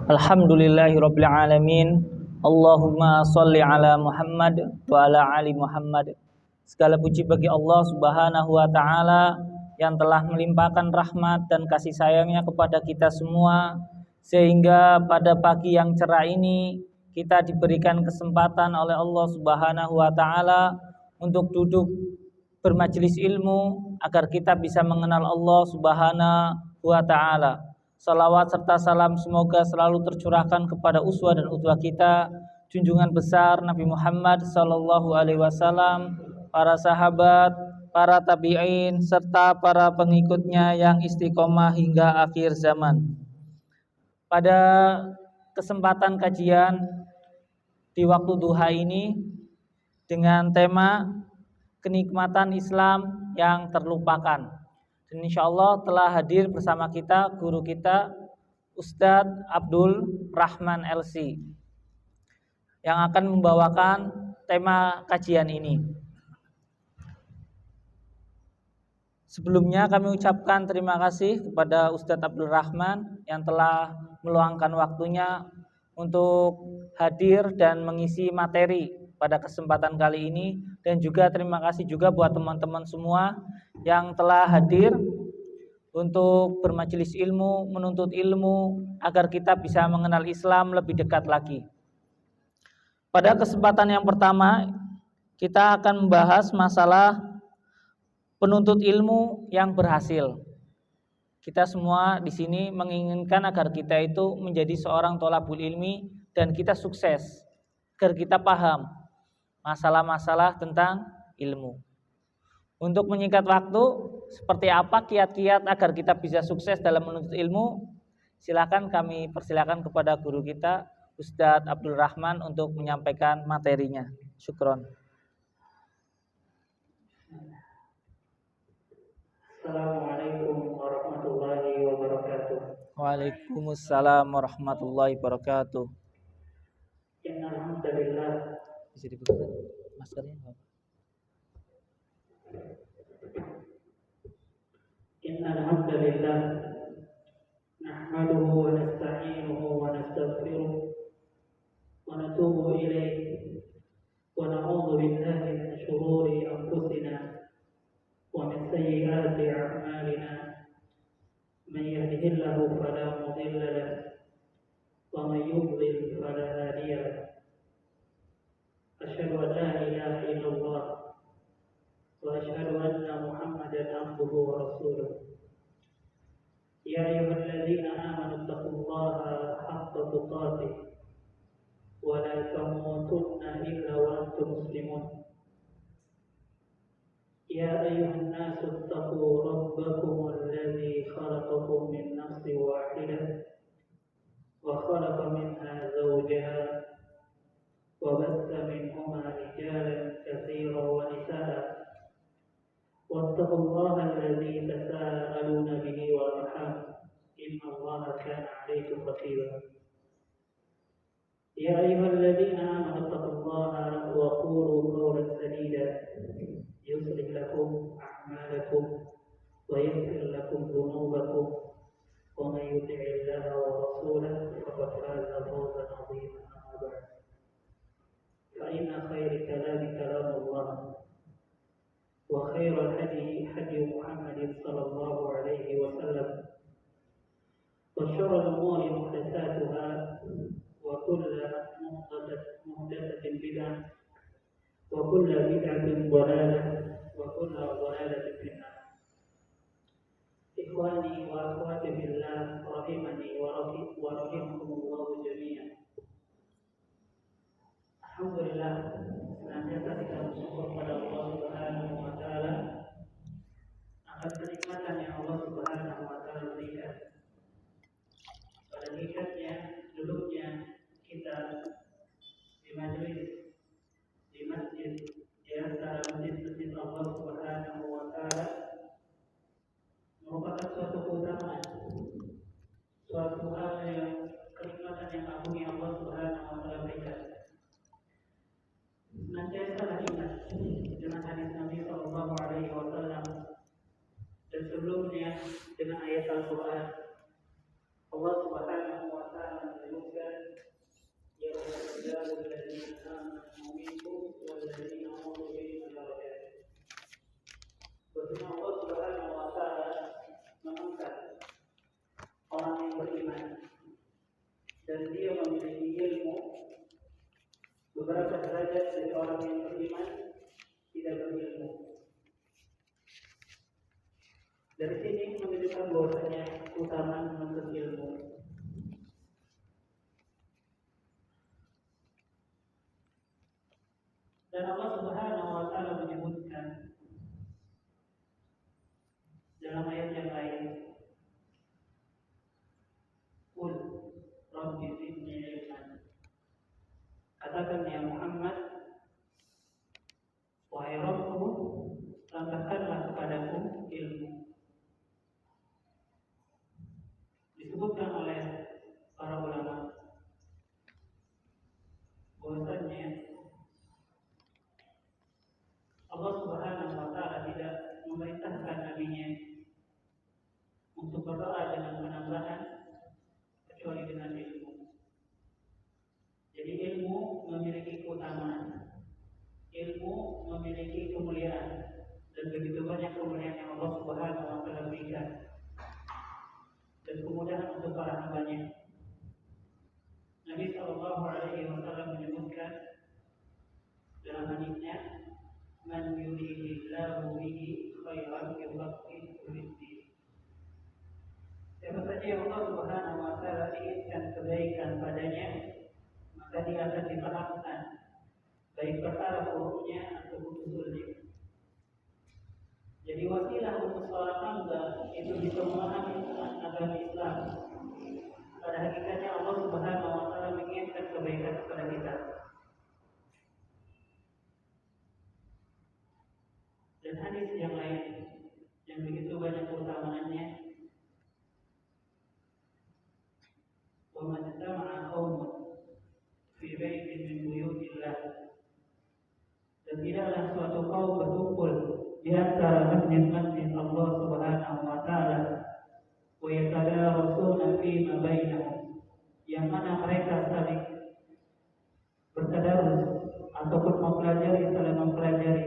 Alhamdulillahirabbil alamin. Allahumma shalli ala Muhammad wa ala ali Muhammad. Segala puji bagi Allah Subhanahu wa taala yang telah melimpahkan rahmat dan kasih sayangnya kepada kita semua, sehingga pada pagi yang cerah ini kita diberikan kesempatan oleh Allah Subhanahu wa taala untuk duduk bermajelis ilmu agar kita bisa mengenal Allah Subhanahu wa taala. Salawat serta salam semoga selalu tercurahkan kepada uswah dan utwah kita, junjungan besar Nabi Muhammad sallallahu alaihi wasallam, para sahabat, para tabi'in serta para pengikutnya yang istiqomah hingga akhir zaman. Pada kesempatan kajian di waktu duha ini dengan tema kenikmatan Islam yang terlupakan. Dan insya Allah telah hadir bersama kita guru kita Ustadz Abdul Rahman LC yang akan membawakan tema kajian ini. Sebelumnya kami ucapkan terima kasih kepada Ustadz Abdul Rahman yang telah meluangkan waktunya untuk hadir dan mengisi materi pada kesempatan kali ini, dan juga terima kasih juga buat teman-teman semua yang telah hadir untuk bermajelis ilmu, menuntut ilmu agar kita bisa mengenal Islam lebih dekat lagi. Pada kesempatan yang pertama kita akan membahas masalah penuntut ilmu yang berhasil. Kita semua di sini menginginkan agar kita itu menjadi seorang thalabul ilmi dan kita sukses, agar kita paham masalah-masalah tentang ilmu. Untuk menyingkat waktu, seperti apa kiat-kiat agar kita bisa sukses dalam menuntut ilmu? Silakan kami persilakan kepada guru kita Ustadz Abdul Rahman untuk menyampaikan materinya. Syukron. Assalamualaikum warahmatullahi wabarakatuh. Waalaikumsalam warahmatullahi wabarakatuh. Alhamdulillah. Bisa dibuka maskernya Pak? Alhamdulillah. Nahmaduhu wa nasta'inuhu wa nastaghfiruh wa natubu ilayhi wa na'udzu billahi min shururi anfusina wa min sayyiati a'malina. Man yahdihillahu fala mudilla lahu wa man yudlil fala hadiya lahu. Asyhadu an la ilaha illallah wa asyhadu anna Muhammadan abduhu wa rasuluh. Ya ayyuhalladzina amanu taqullaha haqqa tuqatih wa la tamutunna illa wa antum muslimun. Ya ayyuhan nasu taqu rabbakum alladzi khalaqakum min nafsin wahidah wa khalaqa minha zawjaha وبث منهما رجالا كثيرا ونساء واتقوا الله الذي تساءلون به والارحام ان الله كان عليكم رقيبا. يا ايها الذين امنوا اتقوا الله وقولوا قولا سديدا يصلح لكم اعمالكم ويغفر لكم ذنوبكم ومن يطع الله ورسوله فقد فاز فوزا عظيما. اما بعد فإن خير كلام كلام الله وخير الهدي هدي محمد صلى الله عليه وسلم وشر الأمور محدثاتها وكل محدثة بدعة وكل بدعة ضلالة وكل ضلالة في النار. إخواني وأخواتي في الله رحمني ورحمكم الله جميعا. Alhamdulillah, senantiasa kita bersyukur kepada Allah Subhanahu wa taala atas kenikmatan yang Allah Subhanahu wa taala berikan. Pada nikmatnya duduknya kita di majelis di masjid di antara masjid-masjid Allah Subhanahu wa taala merupakan suatu keutamaan, suatu hal yang kenikmatan yang agung yang Allah Subhanahu wa taala berikan. Senantiasa ingat dengan hadis Nabi Sallallahu Alaihi Wasallam dan sebelumnya dengan ayat Al-Quran Allah Subhanahu wa taala menyebutkan ya ayyuhalladzina amanu minkum walladzina utul ilma darajat. Bahwa Allah Subhanahu wa taala mengangkat orang yang beriman dan dia memiliki ilmu beberapa derajat dari orang yang beriman tidak berilmu. Dari sini menunjukkan bahwasanya keutamaan menuntut ilmu. Dan Allah Subhanahu wa taala menyebutkan dalam ayat yang lain, "Qul rabbi zidni ilman." Katakan ya Muhammad, wahai Rabbku, tambahkanlah kepadaku ilmu. Disebutkan oleh para ulama bahwasanya Allah Subhanahu wa taala tidak memerintahkan nabinya untuk berdoa dengan penambahan kecuali dengan ilmu. Jadi ilmu memiliki keutamaan, ilmu memiliki kemuliaan, dan begitu banyak kemuliaan yang Allah Subhanahu wa taala berikan dan kemudahan untuk para hambanya. Nabi Shallallahu Alaihi Wasallam menyebutkan dalam hadisnya, "Man yuridillahu bihi khairan yufaqihuhu fid-din." Siapa saja yang Allah Subhanahu wa taala inginkan kebaikan padanya, maka dia akan dipahamkan baik perkara buruknya atau usulnya. Jadi wasilah untuk seorang hamba itu bisa memahami agama Islam. Pada hakikatnya Allah Subhanahu wa taala menginginkan kebaikan kepada kita. Dan hadis yang lain yang begitu banyak keutamaannya, "Wa man jama'a qaumun fi baitin min buyutillah." Dan tidaklah suatu kaum berkumpul di antara masjid-masjid Allah Subhanahu wa taala, wa yatadarasuna fima bainahum, yang mana mereka saling bertadarus ataupun mempelajari, saling mempelajari.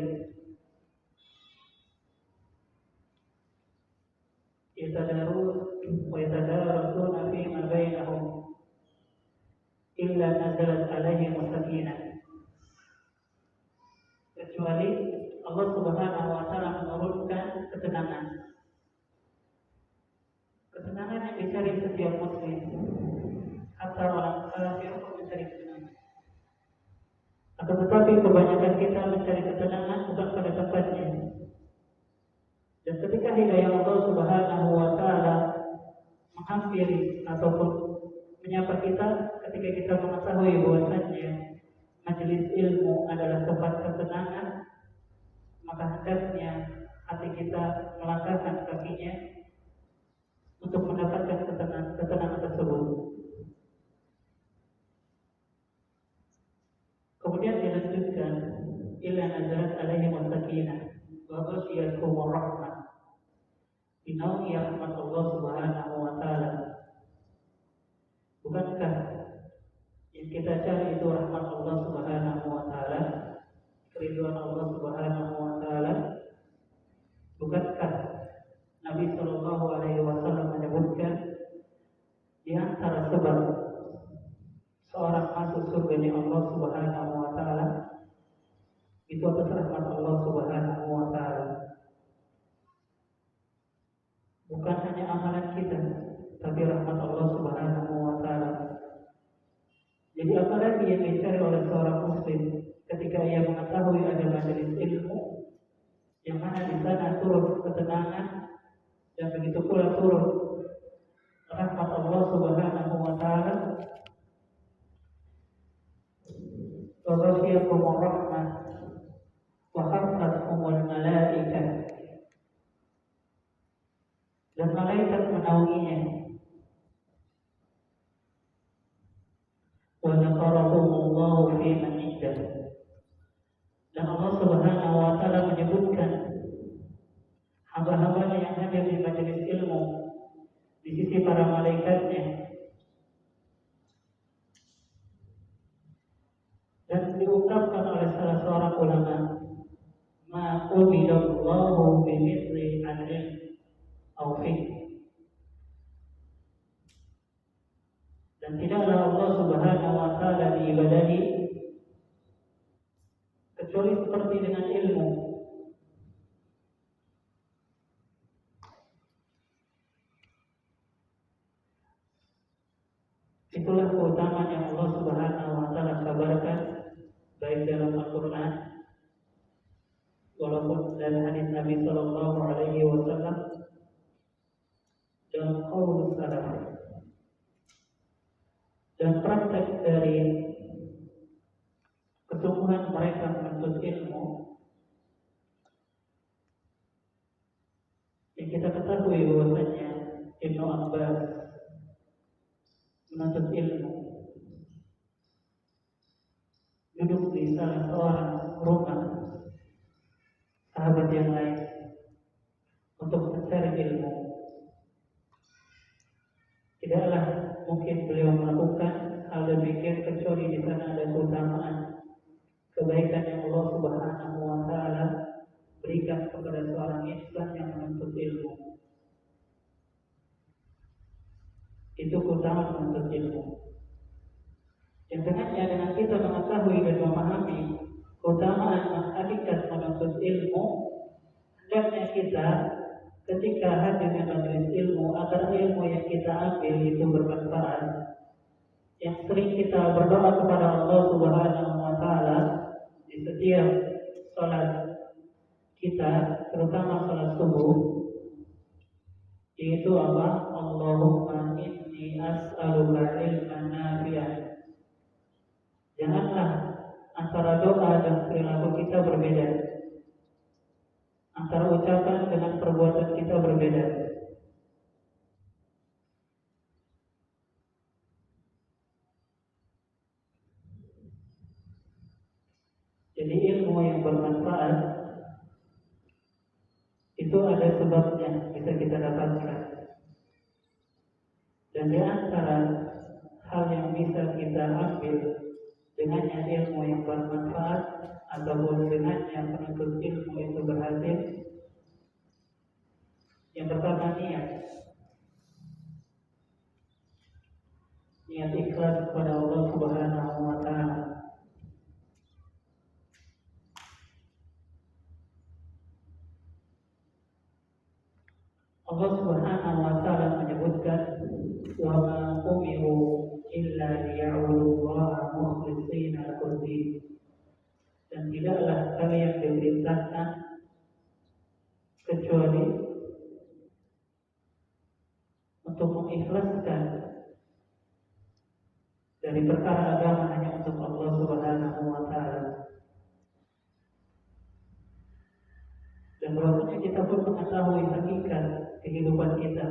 Yatadarasuna fima bainahum illa nazalat alaihim sakinah. Kecuali Allah Subhanahu wa taala menurunkan ketenangan. Ketenangan yang dicari setiap muslim, atau orang kafir pun mencari ketenangan. Akan tetapi kebanyakan kita mencari ketenangan bukan pada tempatnya. Dan ketika hidayah Allah Subhanahu wa taala menghampiri ataupun menyapa kita, ketika kita mengetahui bahwasannya majelis ilmu adalah tempat ketenangan, maka hendaknya hati kita melangkahkan kakinya untuk mendapatkan ketenangan tersebut. Kemudian dilanjutkan, illa nazalat alaihim sakinah wa ghashiyatuhum rahmah. Binawi rahmat Allah Subhanahu wa taala. Bukankah yang kita cari itu rahmat Allah Subhanahu wa taala, keridhaan Allah Subhanahu wa taala? Bukankah Nabi Shallallahu Alaihi Wasallam menyebutkan di antara sebab seorang masuk surga Allah Subhanahu wa taala itu atas rahmat Allah Subhanahu wa taala. Bukan hanya amalan kita, tapi rahmat Allah Subhanahu wa taala. Jadi apalagi yang dicari oleh seorang muslim ketika ia mengetahui ada majelis ilmu yang mana di sana turun ketenangan dan begitu pula turun rahmat Allah Subhanahu wa taala. Wa ghashiyahum rahmah wa hafathumul malaikah. Dan malaikat menaunginya. Wa zakarahumullahu fi man indah. Dan Allah Subhanahu wa taala menyebutkan hamba-hambanya yang hadir di majelis ilmu di sisi para malaikatnya, dan diungkapkan oleh salah seorang ulama, ma ubidallahu bimithli adlin aw fiqh. Dan tidaklah Allah Subhanahu wa taala diibadahi kecuali seperti dengan ilmu. Itulah keutamaan yang Allah Subhanahu wa taala kabarkan baik dalam Al-Qur'an walaupun dalam hadis Nabi sallallahu alaihi wasallam, dalam qaul salaf dan praktek dari kesungguhan mereka menuntut ilmu. Yang kita ketahui bahwasanya Ibnu Abbas menuntut ilmu duduk di salah seorang rumah sahabat yang lain untuk mencari ilmu. Tidaklah mungkin beliau melakukan hal demikian kecuali di sana ada keutamaan kebaikan yang Allah Subhanahu wa taala berikan kepada seorang insan yang menuntut ilmu. Itu keutamaan menuntut ilmu. Yang dengannya dengan kita mengetahui dan memahami keutamaan hakikat menuntut ilmu, hendaknya kita ketika hadir di majelis ilmu agar ilmu yang kita ambil itu bermanfaat. Yang sering kita berdoa kepada Allah Subhanahu wa taala di setiap salat kita, terutama salat subuh, yaitu apa? Allahumma inni as'aluka ilman nafi'an. Janganlah antara doa dan perilaku kita berbeda, antara ucapan dengan perbuatan kita berbeda. Jadi ilmu yang bermanfaat itu ada sebabnya bisa kita dapatkan. Dan di antara hal yang bisa kita ambil dengannya ilmu yang bermanfaat ataupun dengannya penuntut ilmu itu berhasil, yang pertama niat ikhlas kepada Allah Subhanahu wa taala. Allah Subhanahu wa taala menyebutkan wa ma umiru illa liya'budullaha mukhlishina lahu-d-din. Dan tidaklah kalian diperintahkan kecuali untuk mengikhlaskan dari perkara agama hanya untuk Allah Subhanahu wa taala. Dan bahwasanya kita pun mengetahui hakikat kehidupan kita.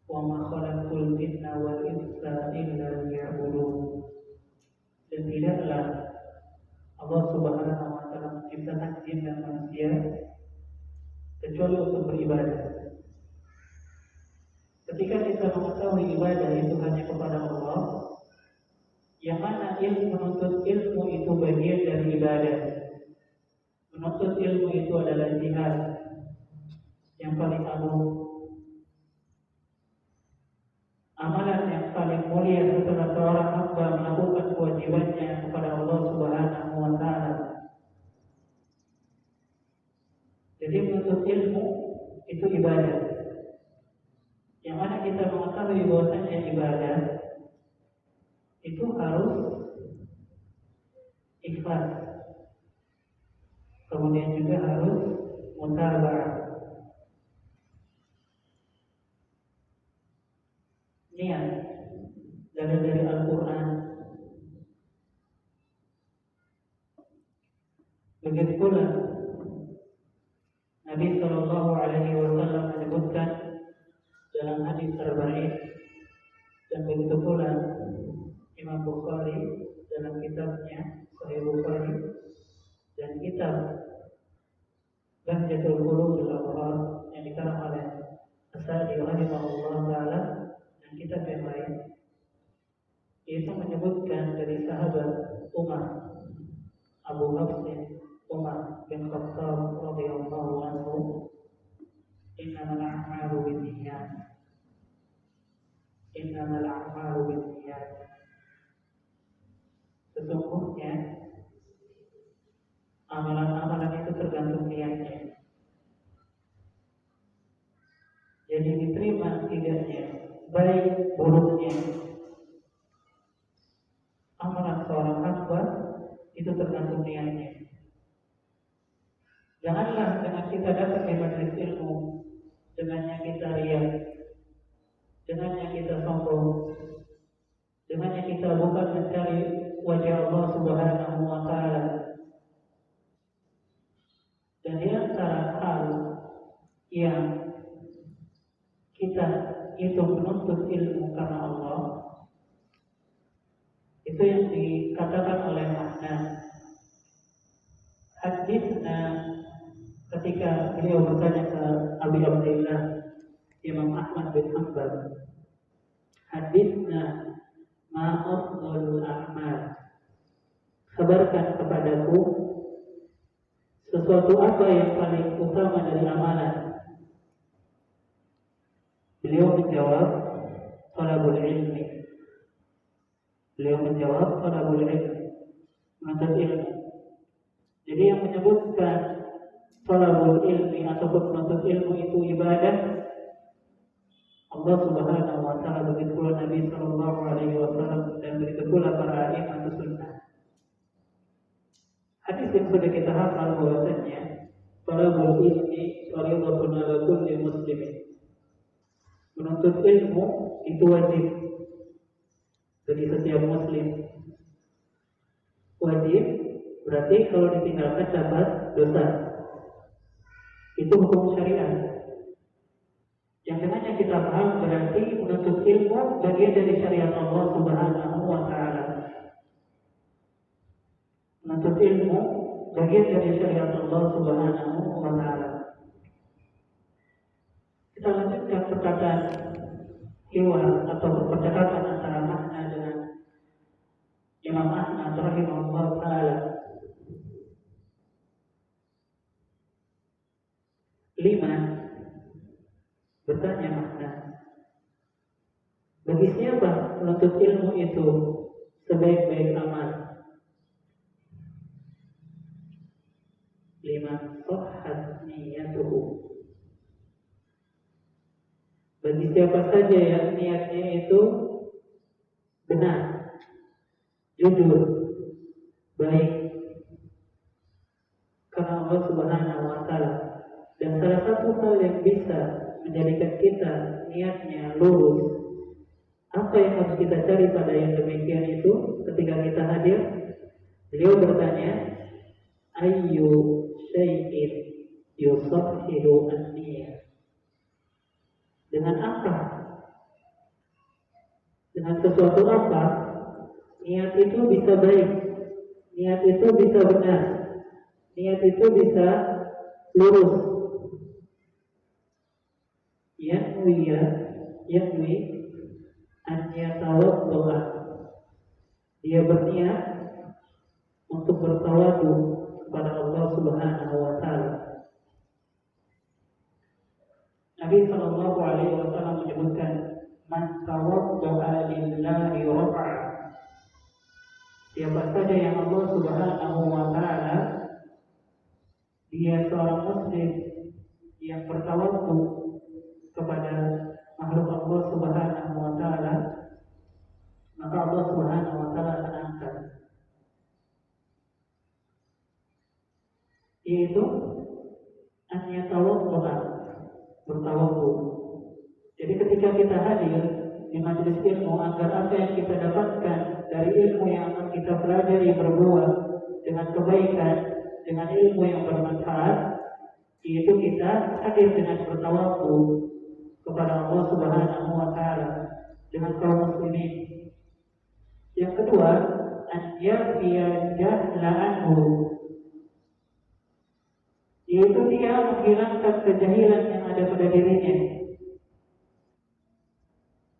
Wa ma khalaqtul jinna wal insa illa liya'budun. Dan tidaklah Allah Subhanahu wa taala menciptakan jin dan manusia kecuali untuk beribadah. Ketika kita mengetahui ibadah itu hanya kepada Allah, yang mana menuntut ilmu itu bagian dari ibadah. Menuntut ilmu itu adalah jihad yang paling agung, amalan yang paling mulia setelah seorang hamba melakukan kewajibannya kepada Allah Subhanahu wa taala. Jadi menuntut ilmu itu ibadah, yang mana kita mengetahui bahwasanya ibadah itu harus ikhlas, kemudian juga harus mutaba'ah, niat dari Al-Quran. Begitu pula Nabi Shallallahu Alaihi Wasallam menyebutkan dalam hadis Arba'in, dan begitu pula Imam Bukhari dalam kitabnya Sahih Bukhari dan kitab Bahjatul Qulub bil Abrar yang dikarang oleh As-Sa'di rahimahullah ta'ala dan kitab yang lain, itu menyebutkan dari sahabat Umar, Abu Hafsin Umar bin Khattab radhiyallahu anhu, innamal a'malu binniyat, innamal a'malu binniyat, sesungguhnya amalan-amalan itu tergantung niatnya. Jadi diterima tidaknya, baik buruknya amalan seorang hamba itu tergantung niatnya. Janganlah dengan kita datang di majelis ilmu, dengannya kita riya, dengannya kita sombong, dengannya kita bukan mencari wajah Allah Subhanahu wa ta'ala. Dan di antara hal yang kita itu menuntut ilmu karena Allah, itu yang dikatakan oleh makna hadisnya ketika beliau bertanya ke Abi Abdillah Imam Ahmad bin Hanbal, hadisnya ma afdalul a'mal, kabarkan kepadaku sesuatu apa yang paling utama dari amalan. Beliau menjawab talabul ilmi. Beliau menjawab talabul ilmi, menuntut ilmu. Jadi yang menyebutkan talabul ilmi ataupun menuntut ilmu itu ibadah, Allah Subhanahu wa ta'ala, begitu pula Nabi sallallahu alaihi wasallam, dan begitu pula para imam sunnah. Hadis yang sudah kita hafal bahwasanya talabul ilmi fardhun 'ala kulli muslimin. Menuntut ilmu itu wajib bagi setiap muslim. Wajib berarti kalau ditinggalkan dapat dosa. Itu hukum syariat. Yang dengannya kita paham berarti menuntut ilmu bagian dari syariat Allah Subhanahu wa ta'ala. Menuntut ilmu bagian dari syariat Allah Subhanahu wa ta'ala. Kita lanjutkan perkataan hiwar atau percakapan antara makna dengan Imam Ahmad rahimahullah ta'ala. 5. Bertanya makna, bagi siapa menuntut ilmu itu sebaik-baik amal? 5. Sahhat niyatuhu, bagi siapa saja yang niatnya itu benar, jujur, baik karena Allah Subhanahu wa ta'ala. Dan salah satu hal yang bisa menjadikan kita niatnya lurus, apa yang harus kita cari pada yang demikian itu ketika kita hadir? Beliau bertanya, ayyu syai'in yusahhihu an-niyah. Dengan apa? Dengan sesuatu apa niat itu bisa baik, niat itu bisa benar, niat itu bisa lurus. Yanwi an yatawadda, dia berniat untuk bertawadu kepada Allah Subhanahu wa ta'ala. Nabi sallallahu alaihi wasallam menyebutkan, man tawadda'a lillahi rafa'a, siapa saja yang Allah Subhanahu wa ta'ala, dia seorang muslim yang bertawadu kepada makhluk Allah Subhanahu wa ta'ala, maka Allah Subhanahu wa ta'ala akan angkat, yaitu an yatawadda, bertawaddu. Jadi ketika kita hadir di majelis ilmu, agar apa yang kita dapatkan dari ilmu yang akan kita pelajari berbuah dengan kebaikan, dengan ilmu yang bermanfaat, yaitu kita hadir dengan bertawaddu kepada Allah Subhanahu wa ta'ala dengan kaum muslimin. Yang kedua, an yafiya jahla anhu, yaitu dia menghilangkan kejahilan yang ada pada dirinya.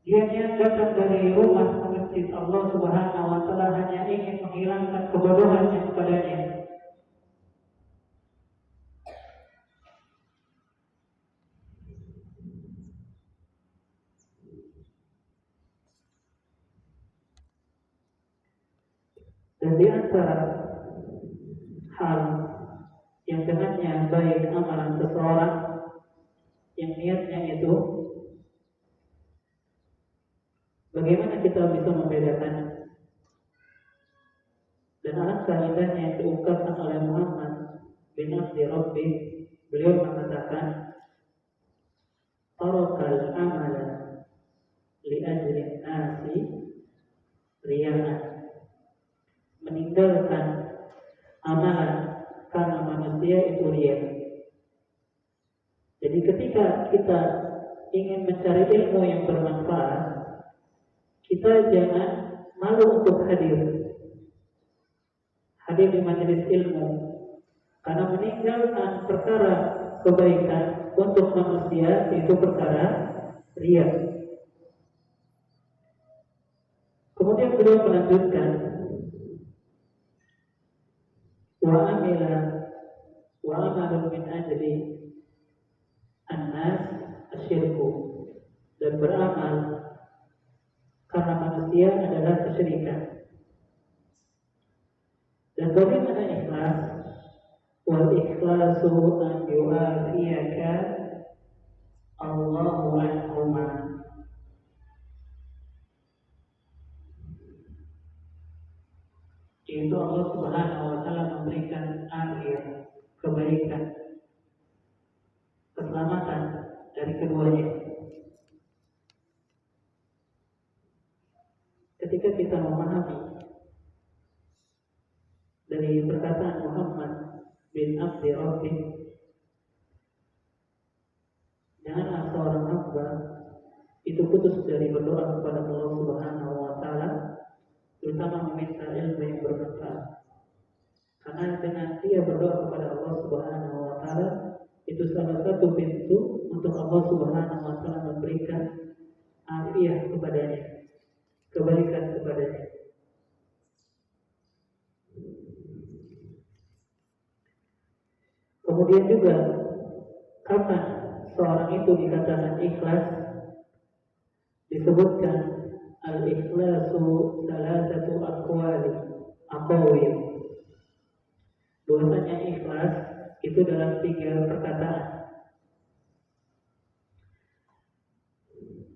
Dia niat datang dari rumah ke masjid Allah Subhanahu wa taala hanya ingin menghilangkan kebodohan yang kepadanya. Dan di antara hal yang dengannya baik amalan seseorang yang niatnya itu, bagaimana kita bisa membedakan? Dan alangkah indahnya yang diungkapkan oleh Muhammad bin Abdi Rabbi, beliau mengatakan, tarakal amala li ajrin nasi riya'an, meninggalkan amalan karena manusia itu riya. Jadi ketika kita ingin mencari ilmu yang bermanfaat, kita jangan malu untuk hadir di majelis ilmu, karena meninggalkan perkara kebaikan untuk manusia itu perkara riya. Kemudian beliau melanjutkan, wa amalun min ajli an-nas asyirku, dan beramal karena manusia adalah kesyirikan. Dan bagaimana ikhlas? Wal ikhlasu an yu'afiyaka Allahu anhuma. Yaitu Allah Subhanahu wa taala memberikan afiyah, kebaikan, keselamatan dari keduanya. Ketika kita memahami dari perkataan Muhammad bin Abdi Rabbi, janganlah seorang hamba itu putus dari berdoa kepada Allah Subhanahu wa taala, terutama meminta ilmu yang bermanfaat. Karena dengan dia berdoa kepada Allah Subhanahu wa taala, itu salah satu pintu untuk Allah Subhanahu wa taala memberikan afiah kepadanya, kebaikan kepadanya. Kemudian juga, kapan seorang itu dikatakan ikhlas? Disebutkan al-ikhlasu salasatu aqwali, bahwasanya ikhlas itu dalam 3 perkataan.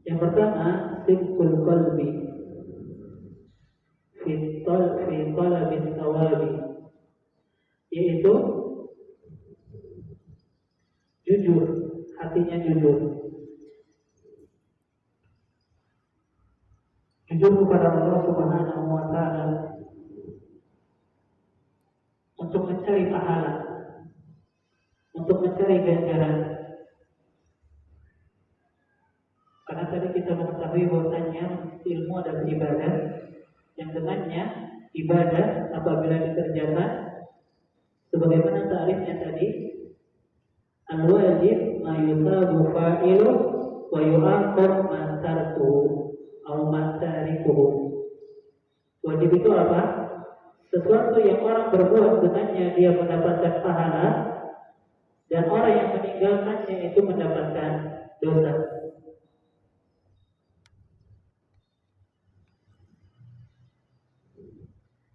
Yang pertama, sidqul qalbi fi talabi thawabi, yaitu jujur, hatinya jujur kepada Allah Subhanahu wa taala untuk mencari pahala, untuk mencari ganjaran. Karena tadi kita mengetahui bahwasanya ilmu adalah ibadah, yang dengannya ibadah apabila dikerjakan sebagaimana ta'rifnya tadi, al-wajib ma yusabu fa'ilu wa yu'aqab man tarkuhu atau man tarikuhu. Wajib itu apa? Sesuatu yang orang berbuat dengannya dia mendapatkan pahala, dan orang yang meninggalkannya itu mendapatkan dosa.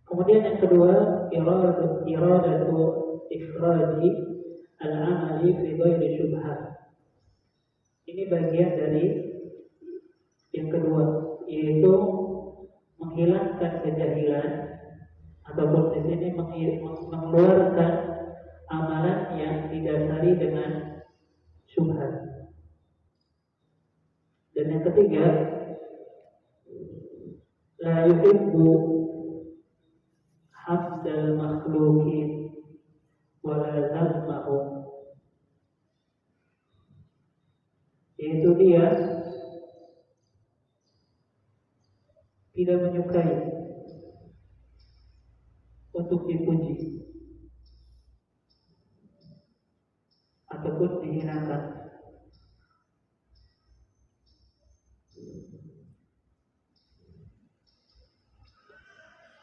Kemudian yang kedua, iradatu ikhraji al-amali fi ghairi syubhat. Ini bagian dari yang kedua, yaitu menghilangkan kejahilan, ataupun di sini mengeluarkan amalan yang didasari dengan syubhat. Dan yang ketiga, la yuhibbu hamdal makhlukin wala zammahum, yaitu dia tidak menyukai untuk dipuji ataupun dihinakan.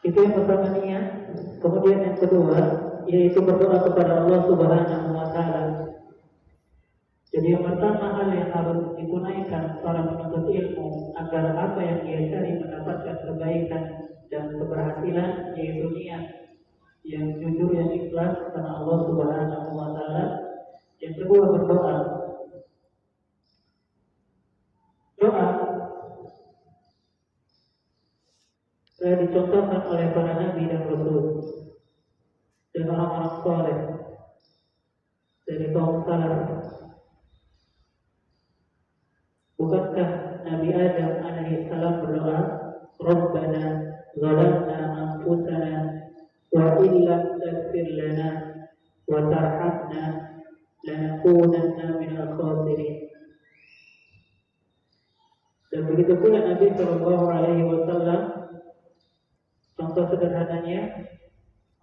Itu yang pertama niat. Kemudian yang kedua yaitu berdoa kepada Allah Subhanahu wa taala. Jadi yang pertama hal yang harus ditunaikan seorang penuntut ilmu agar apa yang dia cari mendapatkan kebaikan dan keberhasilan yaitu niat yang jujur, yang ikhlas karena Allah Subhanahu wa taala. Yang kedua berdoa. Doa telah dicontohkan oleh para nabi dan rasul dan orang-orang saleh dari kaum salaf. Bukankah Nabi Adam alaihi salam berdoa, Rabbana zalamna anfusana wa illam taghfir lana wa tarhamna lanakunanna minal khasirin. Dan begitu pula Nabi sallallahu alaihi wasallam, contoh sederhananya,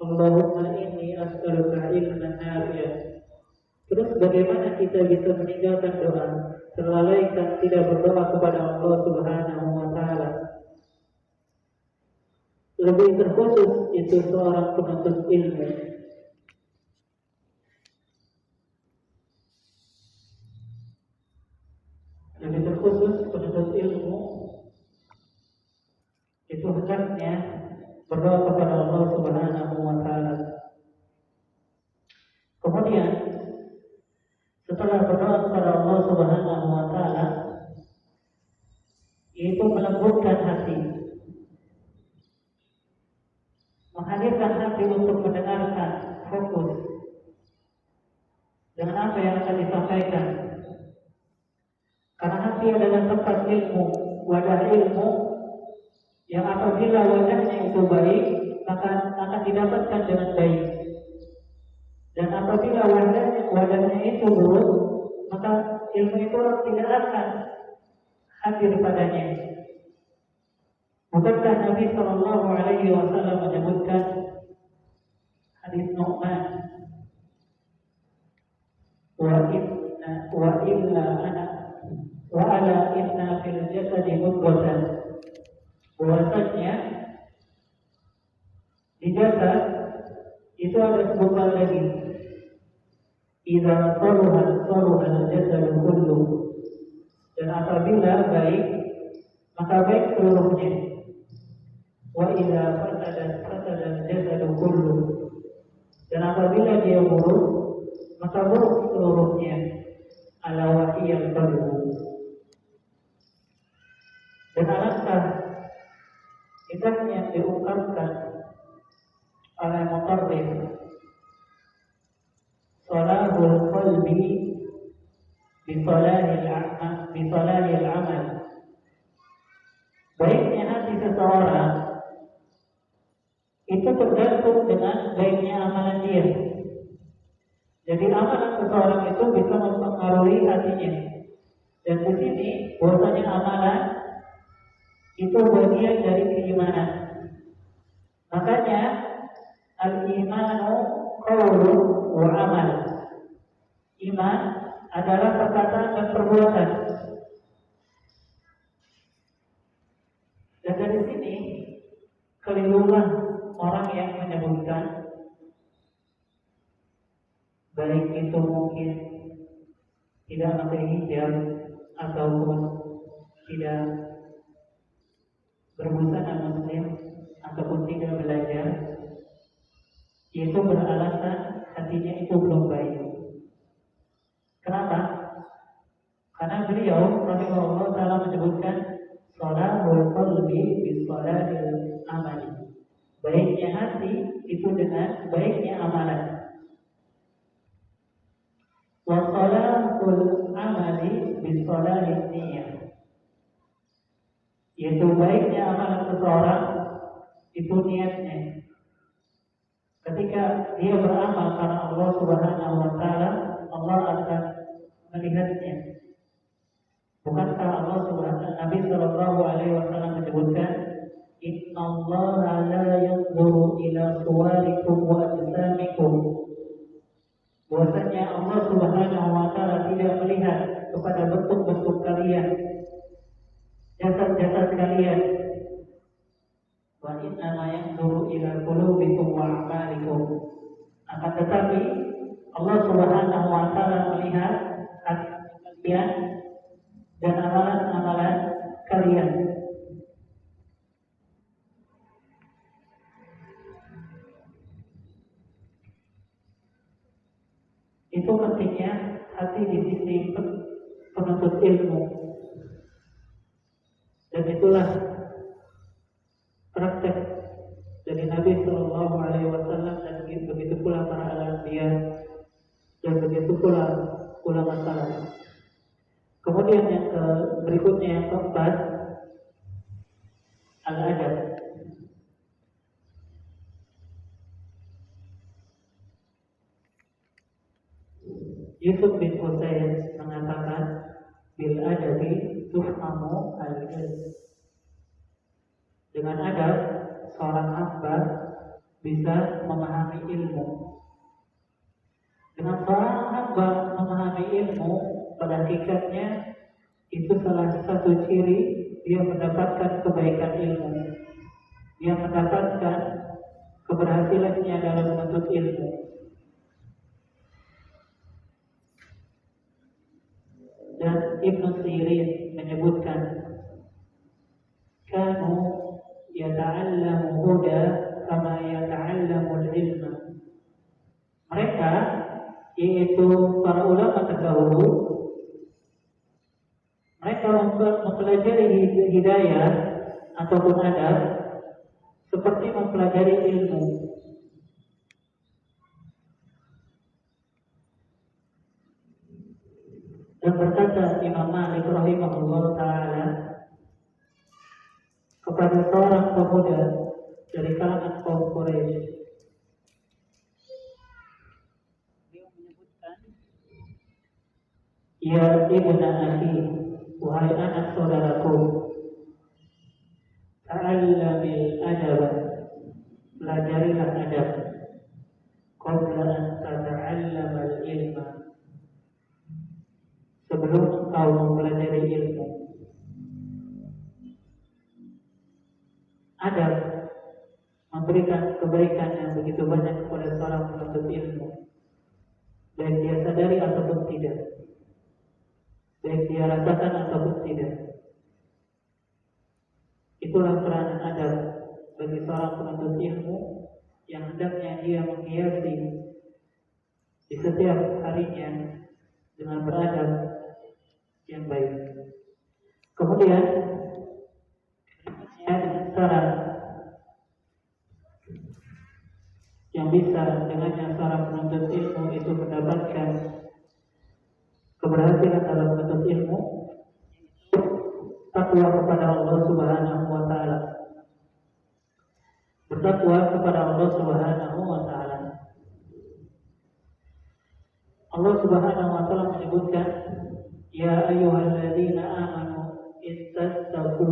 Allahumma inni as'aluka ilman nafi'an. Terus bagaimana kita bisa meninggalkan doa, terlalaikan tidak berdoa kepada Allah Subhanahu wa taala? Lebih terkhusus itu seorang penuntut ilmu. Lebih terkhusus penuntut ilmu itu hendaknya berdoa kepada Allah Subhanahu wa taala. Kemudian setelah berdoa kepada Allah Subhanahu wa taala, yaitu melembutkan hati, menghadirkan hati untuk mendengarkan, fokus dengan apa yang akan disampaikan. Karena hati adalah tempat ilmu, wadah ilmu yang apabila wadahnya itu baik, maka akan didapatkan dengan baik. Dan apabila wadahnya itu buruk, maka ilmu itu tidak akan hadir padanya. Bukankah Nabi sallallahu alaihi wasallam menyebutkan hadis Nu'man, wa illa ana wa ala inna fil jasadi mudghatan, bahwasanya di jasad itu ada sebuah daging. Idza saluha al-jasad kullu. Dan apabila baik, maka baik seluruhnya. Wa idza fasada al-jasad kullu. Dan apabila dia buruk, maka buruk seluruhnya. Ala wahiyal qalbu. Dan alangkah indahnya yang diungkapkan oleh Mutarrif, salahul qalbi bi salahil amal. Baiknya hati seseorang itu tergantung dengan baiknya amalan dia. Jadi amalan seseorang itu bisa mempengaruhi hatinya. Dan di sini bahwasanya amalan itu bagian dari keimanan. Makanya al-imanu qaulun wa amal. Iman adalah perkataan dan perbuatan. Dan dari sini kelirulah orang yang menyebutkan baik itu mungkin tidak pakai hijab ataupun tidak berbusana muslim ataupun tidak belajar, itu beralasan hatinya itu belum baik. Kenapa? Karena beliau rahimahullah taala menyebutkan salahul qalbi bis salahil amali. Baiknya hati itu dengan baiknya amalan. Wa salahul amali bis salahil niyyah. Yaitu baiknya amalan seseorang itu niatnya. Ketika dia beramal karena Allah Subhanahu wa taala, Allah akan melihatnya. Bukankah Allah Subhanahu Nabi sallallahu alaihi wasallam menyebutkan, "Innallaha la yanzuru ila suwarikum wa ajsamikum." Bahwasanya Allah Subhanahu wa taala tidak melihat kepada bentuk-bentuk kalian, jasad-jasad kalian. Wa inna ma yanzuru ila qulubikum wa a'malikum. Akan tetapi Allah Subhanahu wa taala melihat hati kalian dan amalan-amalan kalian. Itu pentingnya hati di sisi penuntut ilmu. Dan itulah praktek dari Nabi Shallallahu Alaihi Wasallam dan begitu pula para anbiya dan begitu pula ulama salaf. Kemudian yang berikutnya yang keempat, al-adab. Yusuf bin Husain mengatakan, bil adabi tufhamu al-ilm. Dengan adab, seorang hamba bisa memahami ilmu. Dengan seorang hamba memahami ilmu, pada hakikatnya itu salah satu ciri dia mendapatkan kebaikan ilmu. Dia mendapatkan keberhasilannya dalam menuntut ilmu. Dan Ibnu Sirin menyebutkan, kanu yata'allamu huda kama yata'allamul ilma. Mereka, yaitu para ulama terdahulu, mereka mempelajari hidayah ataupun adab seperti mempelajari ilmu. Dan berkata Imam Malik rahimahullah ta'ala kepada seorang pemuda dari kalangan kaum Quraisy, dia menyebutkan, ya ibna akhi, wahai anak saudaraku, ta'allamil adab, pelajarilah adab, qabla an tata'allamal ilma, sebelum engkau mempelajari ilmu. Adab memberikan kebaikan yang begitu banyak kepada seorang penuntut ilmu, baik dia sadari ataupun tidak, baik dia rasakan ataupun tidak. Itulah peranan adab bagi seorang penuntut ilmu yang hendaknya dia menghiasi di setiap harinya dengan beradab yang baik. Kemudian syarat yang bisa dengannya seorang penuntut ilmu itu mendapatkan keberhasilan dalam menuntut ilmu, takwa kepada Allah Subhanahu wa taala. Bertakwa kepada Allah Subhanahu wa taala. Allah Subhanahu wa taala menyebutkan, ya ayyuhalladzina amanu ittattaqu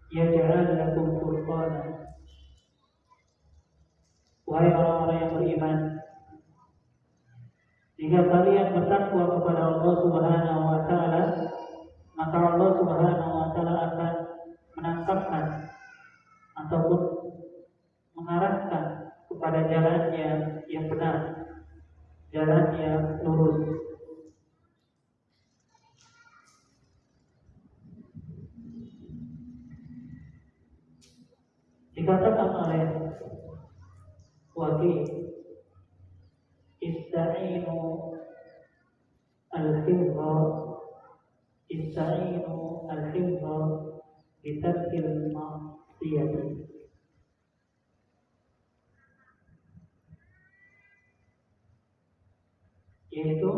yaj'al lakum furqana. Wahai orang-orang yang beriman, jika kalian bertakwa kepada Allah Subhanahu wa taala, maka Allah Subhanahu wa taala akan menangkapkan ataupun mengarahkan kepada jalannya yang benar, jalan yang lurus. Dikatakan oleh Waqi, ista'inu al-hifdha, ista'inu al-hifdha bitarkil ma'siyati. Yaitu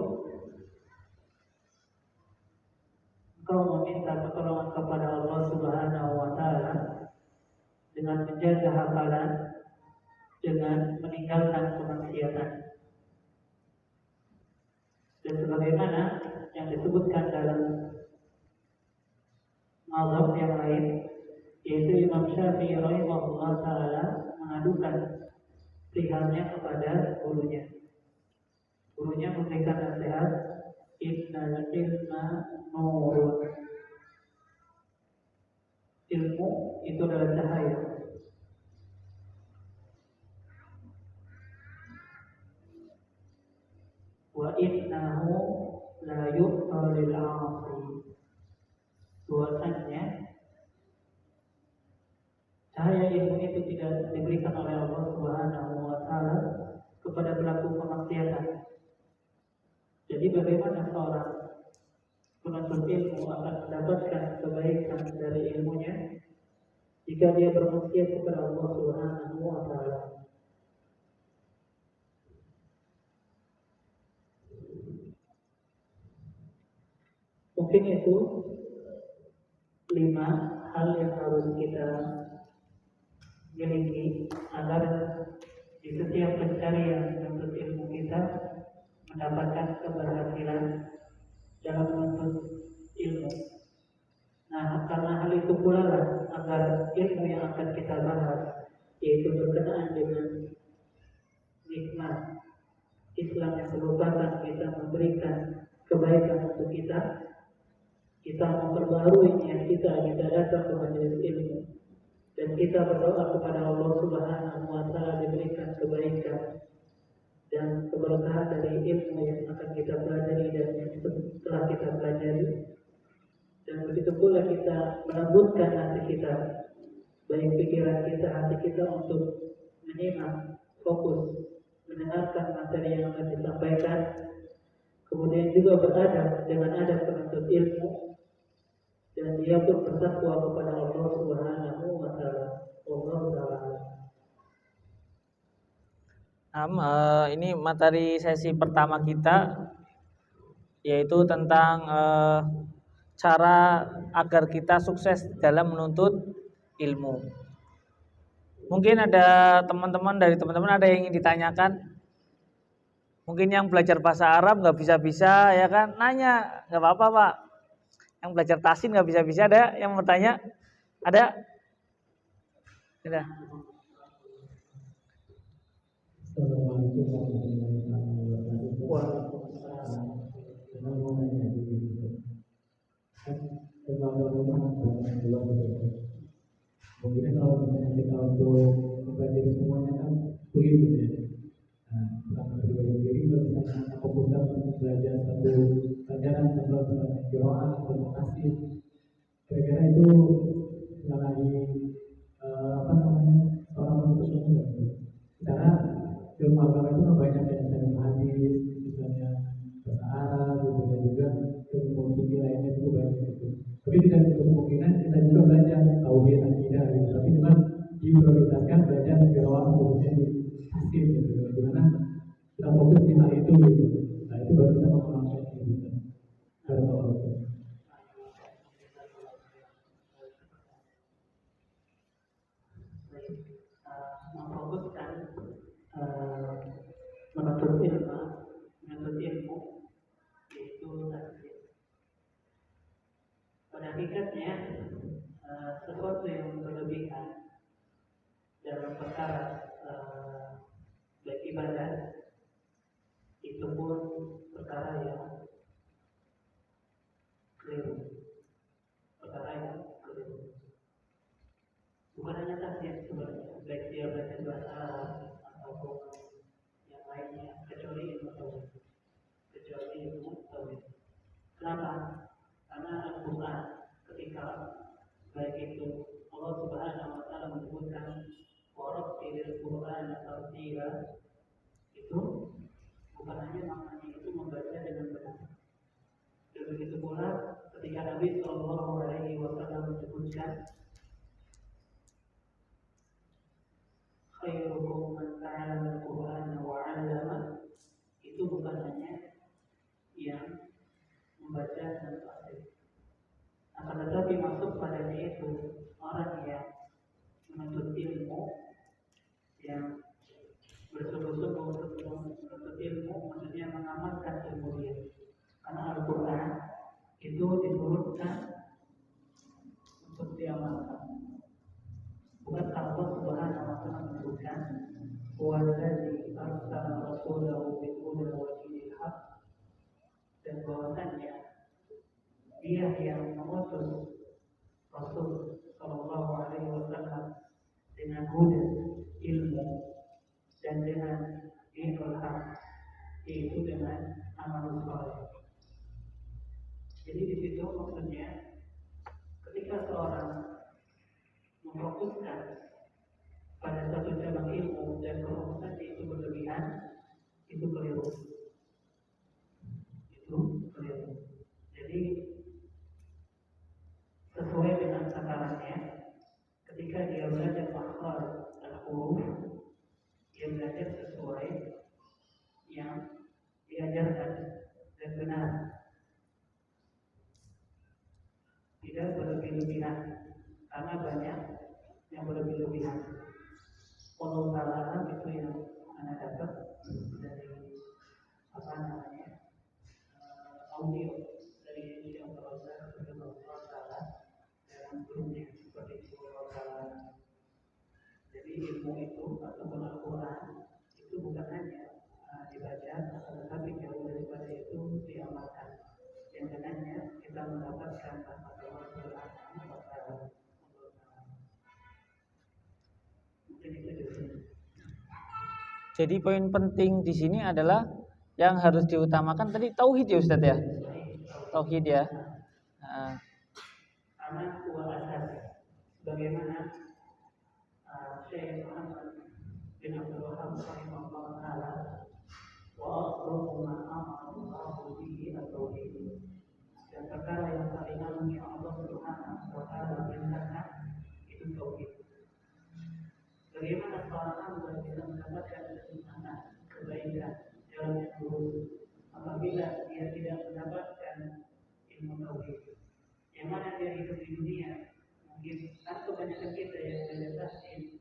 engkau meminta pertolongan kepada Allah Subhanahu wa taala dengan menjaga hafalan, dengan meninggalkan kemaksiatan. Dan sebagaimana yang disebutkan dalam mazhab yang lain, yaitu Imam Syafi'i rahimahullah taala mengadukan perihalnya kepada gurunya. Gurunya memberikan nasihat, innal ilma nurun. Ilmu itu adalah cahaya. وللعاصي. Bahwasanya cahaya ilmu itu tidak diberikan oleh Allah Subhanahu wa taala kepada pelaku kemaksiatan. Jadi bagaimana seorang penuntut ilmu akan mendapatkan kebaikan dari ilmunya jika dia bermaksiat kepada Allah Subhanahu wa taala? Mungkin itu 5 hal yang harus kita miliki agar di setiap pencarian menuntut ilmu kita mendapatkan keberhasilan dalam menuntut ilmu. Nah, karena hal itu pula lah agar ilmu yang akan kita bahas, yaitu berkenaan dengan nikmat Islam yang merupakan kita memberikan kebaikan untuk kita memperbarui niat kita datang ke majelis ilmu, dan kita berdoa kepada Allah Subhanahu wa taala diberikan kebaikan dan keberkahan dari ilmu yang akan kita pelajari dan yang telah kita pelajari. Dan begitu pula kita melembutkan hati kita, baik pikiran kita, hati kita untuk menyimak, fokus, mendengarkan materi yang akan disampaikan. Kemudian juga beradab dengan adab penuntut ilmu, dan dia pun bertakwa kepada Allah Subhanahu wa taala. Allah taala. Ini materi sesi pertama kita, yaitu tentang cara agar kita sukses dalam menuntut ilmu. Mungkin ada dari teman-teman ada yang ingin ditanyakan. Mungkin yang belajar bahasa Arab nggak bisa-bisa, ya kan? Nanya, nggak apa-apa Pak. Yang belajar tahsin nggak bisa-bisa, ada yang mau tanya? Ada? Ada. Assalamualaikum warahmatullahi wabarakatuh. Mungkin kalau misalnya kita untuk mempelajari semuanya kan sulit gitu ya. Nah, pribadi kalau misalnya fokuskan untuk belajar satu pelajaran contoh misalnya Quran atau Tafsir, kira-kira itu lagi seorang penuntut ilmu. Karena ilmu agama itu banyak yang misalnya hadis, misalnya bahasa Arab, kemudian juga ilmu fikih lainnya itu banyak gitu. Tapi tidak menutup kemungkinan kita juga belajar tauhid akidah gitu. Tapi cuma diprioritaskan belajar Quran khususnya di tafsir gitu. Bagaimana kita fokus di hal itu gitu. Nah itu baru kita mengembangkan gitu. Memfokuskan menuntut ilmu yaitu tafsir. Pada hakikatnya sesuatu yang berlebihan dalam perkara beribadah itu pun perkara yang keliru. Bukan hanya tafsir sebenarnya, baik dia belajar bahasa Arab ataupun yang lainnya, kecuali ilmu tauhid. Kenapa? Karena Al-Quran ketika baik itu Allah Subhanahu wa taala menyebutkan warattilil Qur'ana tartila, itu bukan hanya maknanya itu membaca dengan benar. Dan begitu pula ketika Nabi Shallallahu Alaihi Wasallam menyebutkan khairukum man ta'allama al-Qur'ana wa 'allama, itu bukan hanya yang membaca dan tafsir, akan tetapi masuk padanya itu orang yang menuntut ilmu, yang bersungguh-sungguh untuk menuntut ilmu, maksudnya mengamalkan ilmu dia. Karena Al-Quran itu diturunkan untuk diamalkan. Bukan Allah Subhanahu wa taala menyebutkan wallazi arsala rasulahu bil huda wa dinil haq, dan bahwasanya dia yang mengutus Rasul sallallahu alaihi wasallam dengan huda, ilmu, dan dengan dinul haq, yaitu dengan amal saleh. memfokuskan pada satu cabang ilmu dan kefokusan itu berlebihan, itu keliru. Jadi sesuai dengan takarannya, ketika dia belajar makhraj dan huruf, dia belajar sesuai yang diajarkan dan benar, tidak berlebih-lebihan, karena banyak yang berlebih-lebihan. Allah Ta'ala itu yang Anda dapat dari audio dari yang berasal dari Allah Ta'ala dalam grupnya seperti itu Allah Ta'ala. Jadi ilmu itu ataupun Al-Quran itu bukan hanya dibaca, tetapi jauh daripada itu diamalkan. Yang dengannya kita mendapatkan rahmat Allah Subhanahu wa Ta'ala. Mungkin itu dulu. Jadi poin penting di sini adalah yang harus diutamakan tadi tauhid ya Ustaz ya. Tauhid ya. Karena dua asas bagaimana Syekh Muhammad bin Abdul Wahab rahimahullah taala wa aqrabu ma amara bihi at-tauhid. Dan perkara yang paling agung yang Allah Subhanahu wa taala perintahkan itu tauhid. Bagaimana seorang hamba bisa mendapatkan kesempurnaan, kebaikan, jalan yang lurus apabila dia tidak mendapatkan ilmu tauhid? Yang mana dia hidup di dunia, mungkin kebanyakan kita yang belajar tafsir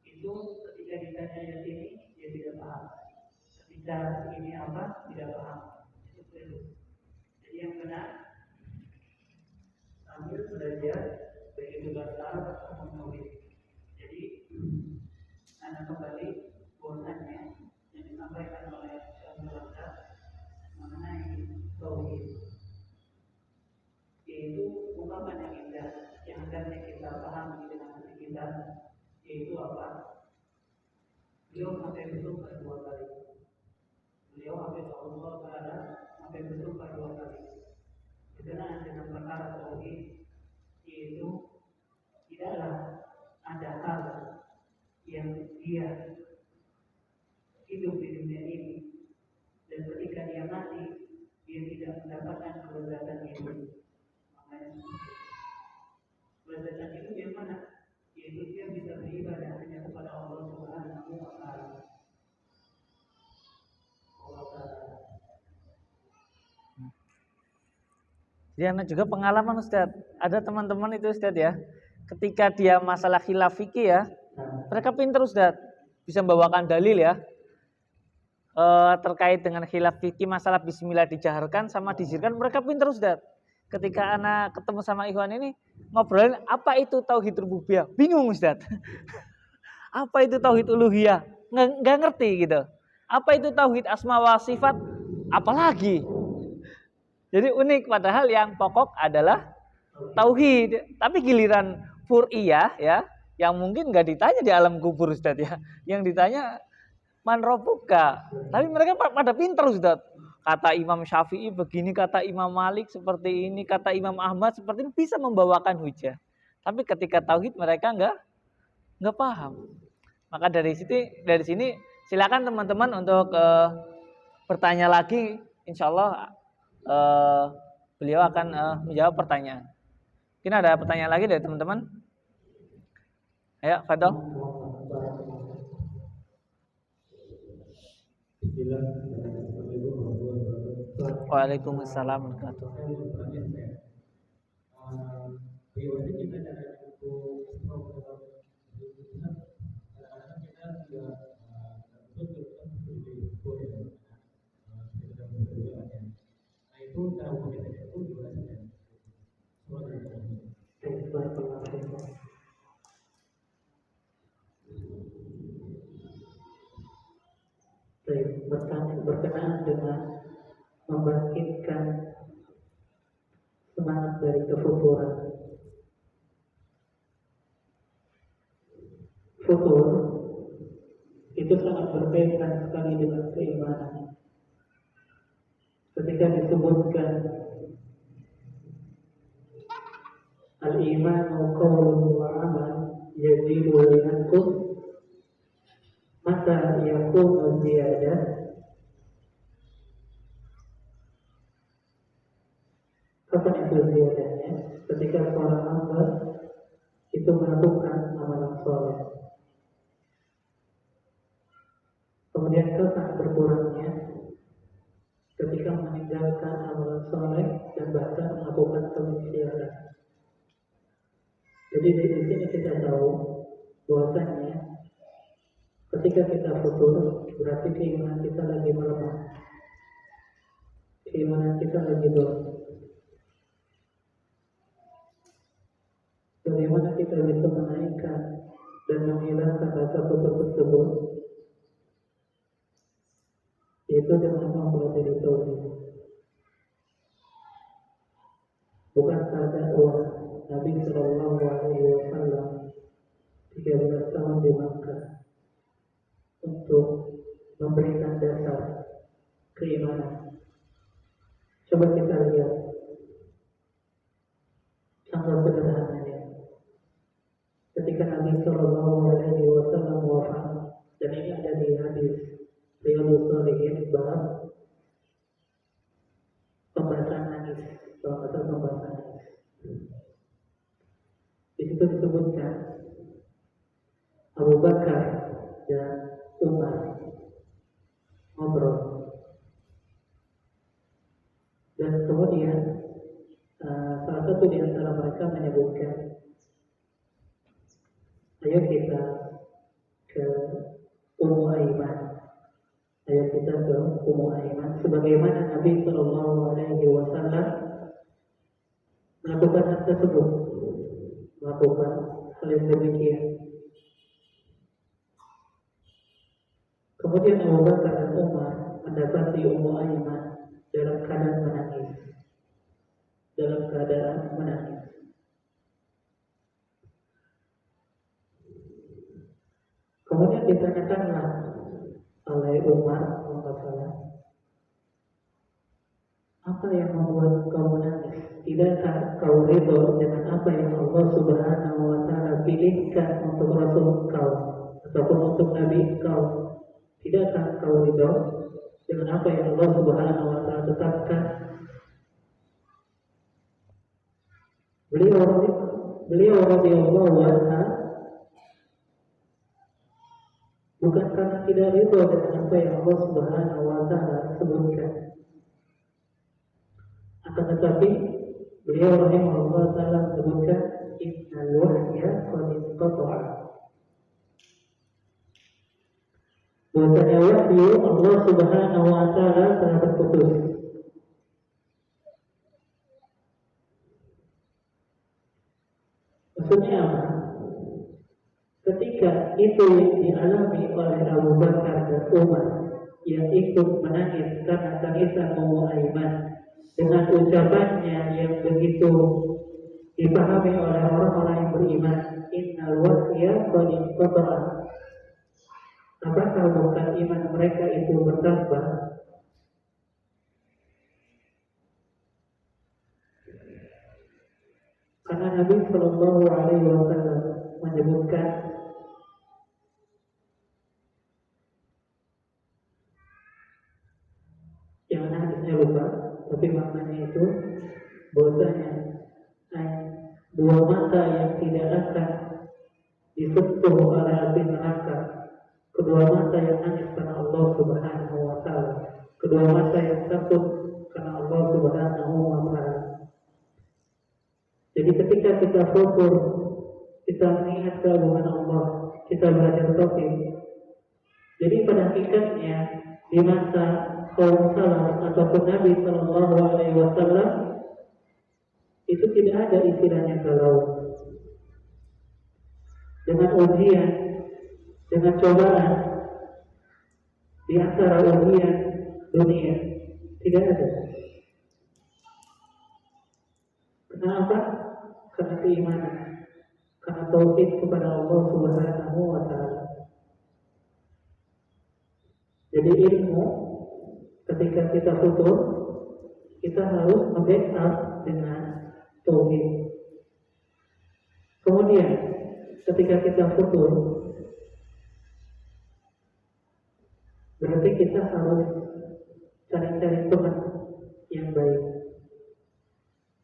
itu ketika ditanya ayat ini dia tidak paham, ketika ini apa tidak paham, itu keliru. Jadi yang benar sambil belajar baik itu bahasa Arab atau tauhid. Jadi Anda kembali bahwasannya yang disampaikan oleh Syekh Muhammad mengenai tauhid yaitu ungkapan yang indah yang hendaknya kita pahami dengan hati kita, yaitu apa? Beliau sampai bersumpah 2 kali. Beliau sampai Allah Taala sampai bersumpah 2 kali. Berkenaan dengan perkara tauhid, yaitu tidaklah ada hal yang dia hidup di dunia ini dan ketika dia mati dia tidak mendapatkan kelezatan hidup. Makanya kelezatan hidup yang mana? Yaitu dia bisa beribadah hanya kepada Allah Subhanahu wa Ta'ala. Jadi anak juga pengalaman Ustaz. Ada teman-teman itu Ustaz ya, ketika dia masalah khilaf fikih ya, mereka pintar Ustaz, bisa membawakan dalil ya. Terkait dengan khilaf fikih masalah bismillah dijaharkan sama disirkan, mereka pintar Ustaz. Ketika anak ketemu sama Ikhwan ini ngobrolin apa itu tauhid rububiyah, bingung Ustaz. Apa itu tauhid uluhiyah, nggak ngerti gitu. Apa itu tauhid asma wa sifat, apalagi. Jadi unik, padahal yang pokok adalah tauhid. Tapi giliran fur'iyah ya, yang mungkin nggak ditanya di alam kubur Ustaz ya, yang ditanya man rabbuka. Tapi mereka pada pintar Ustaz. Kata Imam Syafi'i begini, kata Imam Malik seperti ini, kata Imam Ahmad seperti ini, bisa membawakan hujah. Tapi ketika tauhid mereka nggak paham. Maka dari sini silakan teman-teman untuk bertanya lagi. Insya Allah beliau akan menjawab pertanyaan. Mungkin ada pertanyaan lagi dari teman-teman? Ayo, Fadol. Waalaikumsalam warahmatullahi berkenaan dengan membangkitkan semangat dari kefuturan. Futur itu sangat berkaitan sekali dengan keimanan. Ketika disebutkan al-iman qaulun wa amal, yajibul yanqus mata yakunu ziyadah. Kapan itu ziyadahnya? Ketika seorang hamba itu melakukan amalan soleh. Kemudian kapan berkurangnya? Ketika meninggalkan amalan soleh dan bahkan melakukan kemaksiatan. Jadi di sini kita tahu bahwasanya ketika kita futur berarti keimanan kita lagi melemah, keimanan kita lagi down. Bagaimana kita bisa menaikkan dan menghilangkan rasa putus tersebut? Yaitu dengan mempelajari tauhid. Bukankah dakwah Nabi Sallallahu Alaihi Wasallam 13 tahun di Makkah untuk memberikan dasar keimanan? Coba kita lihat contoh sederhananya. Ketika Nabi Sallallahu Alaihi Wasallam wafat, dan ini ada di hadis Riyadhus Shalihin bab pembahasan nangis, pembahasan nangis. Di situ disebutkan Abu Bakar dan Umar ngobrol, dan kemudian salah satu di antara mereka menyebutkan, ayo kita ke Ummu Aiman. Ayo kita ke Ummu Aiman. Sebagaimana Nabi Sallallahu Alaihi Wasallam melakukan hal tersebut, melakukan hal yang demikian. Kemudian Abu Bakar dan Umar mendapati Ummu Aiman dalam keadaan menangis. Dalam keadaan menangis. Kemudian ditanyakanlah oleh Umar, apa yang membuat kau menangis? Tidakkah kau ridho dengan apa yang Allah Subhanahu Wa Taala pilihkan untuk Rasul kau ataupun untuk Nabi kau? Tidakkah kau ridho dengan apa yang Allah Subhanahu Wa Taala tetapkan? Beliau radhiyallahu anha bukan karena tidak ridho dengan apa yang Allah Subhanahu Wa Taala sebutkan, akan tetapi beliau rahimahullah taala menyebutkan innal wahya qad inqata'a. Bahwasanya wahyu Allah Subhanahu Wa Taala telah terputus. Maksudnya apa? Ketika itu dialami oleh Abu Bakar dan Umar yang ikut menangis karena tangisan Ummu Aiman dengan ucapannya yang begitu dipahami oleh orang-orang yang beriman, innal wahya qad inqata'a. Apakah bukan iman mereka itu bertambah? Karena Nabi Sallallahu Alaihi Wasallam menyebutkan yang hadisnya lupa, tapi maknanya itu bahwasanya dua mata yang tidak akan disentuh oleh api neraka, kedua mata yang nangis karena Allah Subhanahu Wa Taala, kedua mata yang takut karena Allah Subhanahu Wa Taala. Jadi ketika kita fokus, kita mengingat keagungan Allah, kita belajar tauhid. Jadi pada hakikatnya di masa kaum salaf ataupun Nabi Sallallahu Alaihi Wasallam itu tidak ada istilahnya galau. Dengan ujian, dengan cobaan, di antara ujian dunia tidak ada. Kenapa? Karena keimanan, karena tauhid kepada Allah Subhanahu Wa Taala. Jadi ilmu ketika kita futur, kita harus membackup dengan tauhid. Kemudian ketika kita futur, berarti kita harus cari-cari teman yang baik.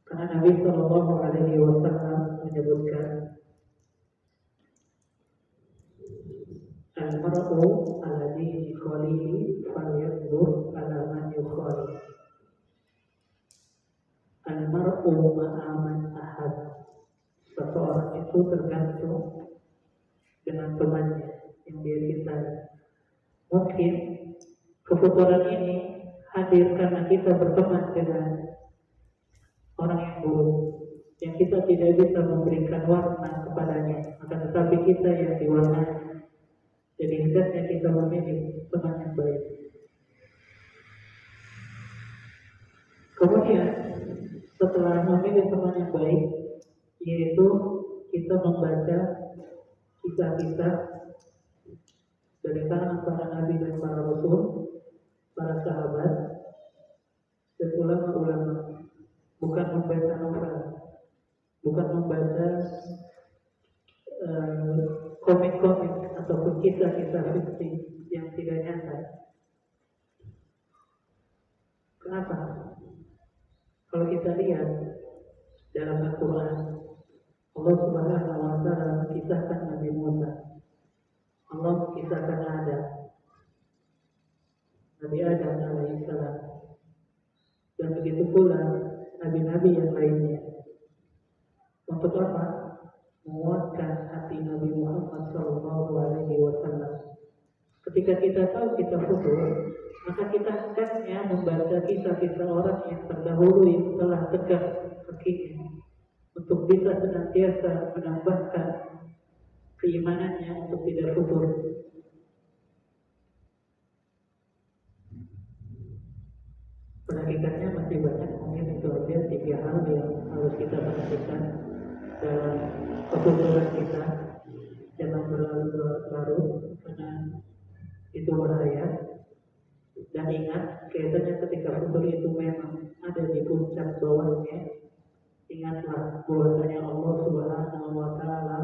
Karena Nabi Shallallahu Alaihi Wasallam menyebutkan, al-mar'u ala dini khalili falyanzur ala man yukhalil. Al-mar'u ma'aman ahad. Seseorang itu tergantung dengan temannya yang dia cintai. Mungkin kefuturan ini hadir karena kita berteman dengan orang yang buruk, yang kita tidak bisa memberikan warna kepadanya, akan tetapi kita yang diwarnai. Jadi hendaknya kita memilih teman yang baik. Kemudian setelah memilih teman yang baik, yaitu kita membaca kisah-kisah dari kalangan para nabi dan para rasul, para sahabat, dan ulama-ulama. Bukan membaca novel, bukan membaca komik-komik ataupun kisah-kisah fiksi yang tidak nyata. Kenapa? Kalau kita lihat dalam Al-Quran, Allah Subhanahu wa Ta'ala mengisahkan Nabi Musa, Allah mengisahkan Adam, Nabi Adam alaihissalam, dan begitu pula nabi-nabi yang lainnya. Untuk apa? Menguatkan hati Nabi Muhammad SAW. Ketika kita tahu kita futur, maka kita hendaknya membaca kisah-kisah orang yang terdahulu yang telah tegak kakinya, untuk bisa senantiasa menambahkan keimanannya untuk tidak futur. Pada hakikatnya masih banyak, mungkin itu aja 3 hal yang harus kita perhatikan dalam kefuturan kita. Jangan berlarut-larut karena itu bahaya. Dan ingat, kaitannya ketika futur itu memang ada di puncak bawahnya. Ingatlah bahwasanya Allah Subhanahu wa Ta'ala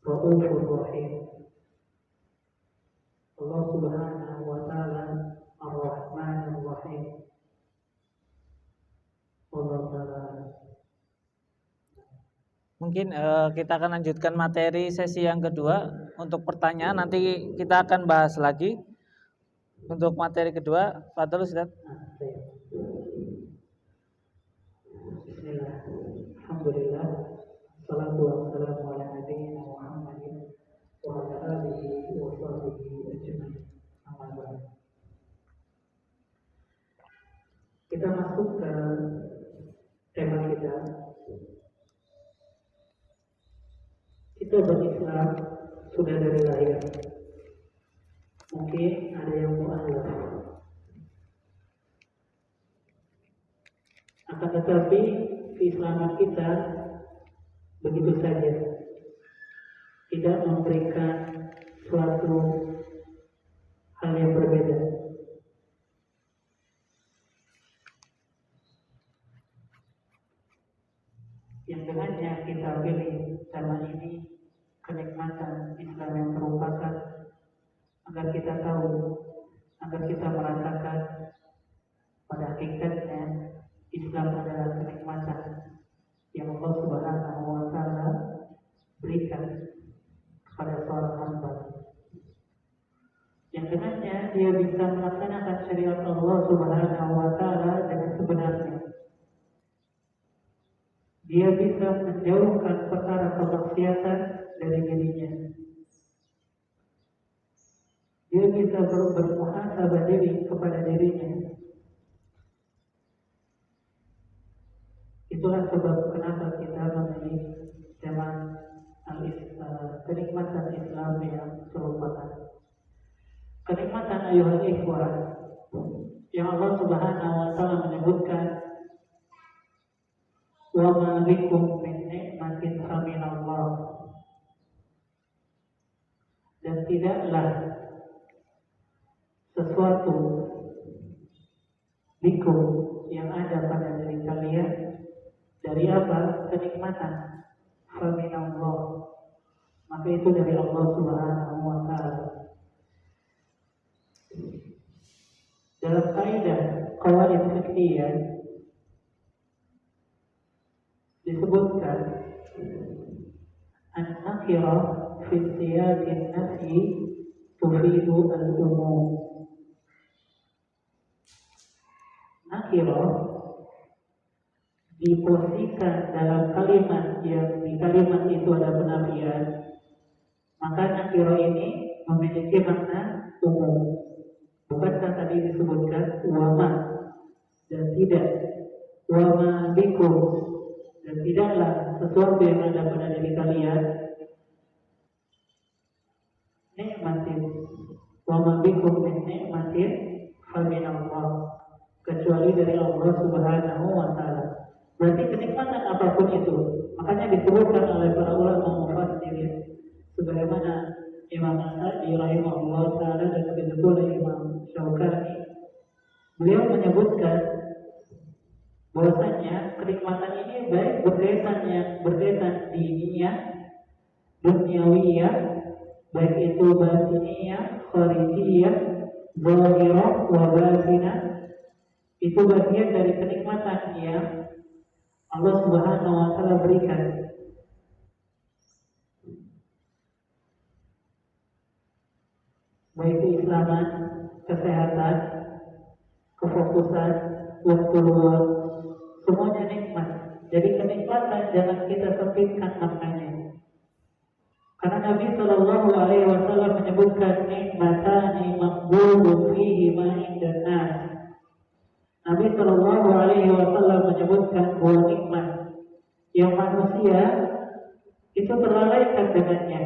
Raufur Rahim. Allah Subhanahu wa Ta'ala Ar-Rahman Ar-Rahim. Allah Ta'ala. Mungkin kita akan lanjutkan materi sesi yang kedua. Untuk pertanyaan nanti kita akan bahas lagi. Untuk materi kedua, Fadhil Ustaz. Bismillah. Alhamdulillah. Salatu wassalamu ala nabiyyina Muhammadin wa ala alihi wa sahbihi ajma'in. Amma ba'd. Kita masuk ke tema kita. Kita berislam sudah dari lahir. Mungkin ada yang mu'alaf. Akan tetapi keislaman kita begitu saja, tidak memberikan suatu hal yang berbeda. Yang dengannya kita pilih tema ini, kenikmatan Islam yang merupakan, agar kita tahu, agar kita merasakan pada hakikatnya Islam adalah kenikmatan yang Allah Subhanahu wa Ta'ala berikan kepada seorang hamba, yang dengannya dia bisa melaksanakan syariat Allah Subhanahu wa Ta'ala dengan sebenarnya. Dia bisa menjauhkan perkara kemaksiatan dari dirinya. Dia bisa bermuhasabah diri kepada dirinya. Itulah sebab kenapa kita memilih tema kenikmatan Islam yang serupakan. Kenikmatan ayuhal ikhwah yang Allah Subhanahu wa Ta'ala menyebutkan, wa ma bikum min ni'matin faminallah. Dan tidaklah sesuatu bikum yang ada pada diri kalian dari apa? Kenikmatan. faminallah, maka itu dari Allah Subhanahu wa Ta'ala. Dalam kaidah qawaid fiqhiyah disebutkan an-nakirah fi siyaqin nafyi tufidu al-umum. Nakirah diposisikan dalam kalimat yang di kalimat itu ada penafian, maka nakirah ini memiliki makna umum. Bukankah tadi disebutkan wama dan tidak wama bikum, dan tidaklah sesuatu yang ada pada diri kalian nikmatin wama bikum min nikmatin faminallah, kecuali dari Allah Subhanahu wa Ta'ala. Berarti kenikmatan apapun itu, makanya disebutkan oleh para ulama mufassir sebagaimana Imam As-Sa'di rahimahullah ta'ala dan begitu pula Imam Syaukani, beliau menyebutkan bahwasanya kenikmatan ini baik berkaitan diniyah, dunyawiyah, baik itu batiniyah, kharijiyah, zahirah wa batinah, itu bagian dari kenikmatan yang Allah Subhanahu wa Ta'ala berikan. Baik keislaman, kesehatan, kefokusan, waktu luang, semuanya nikmat. Jadi kenikmatan jangan kita sempitkan maknanya. Karena Nabi Shallallahu Alaihi Wasallam menyebutkan nikmatani maqbulun fihi ma indan nas. Nabi Shallallahu Alaihi Wasallam menyebutkan dua nikmat yang manusia itu terlalaikan dengannya.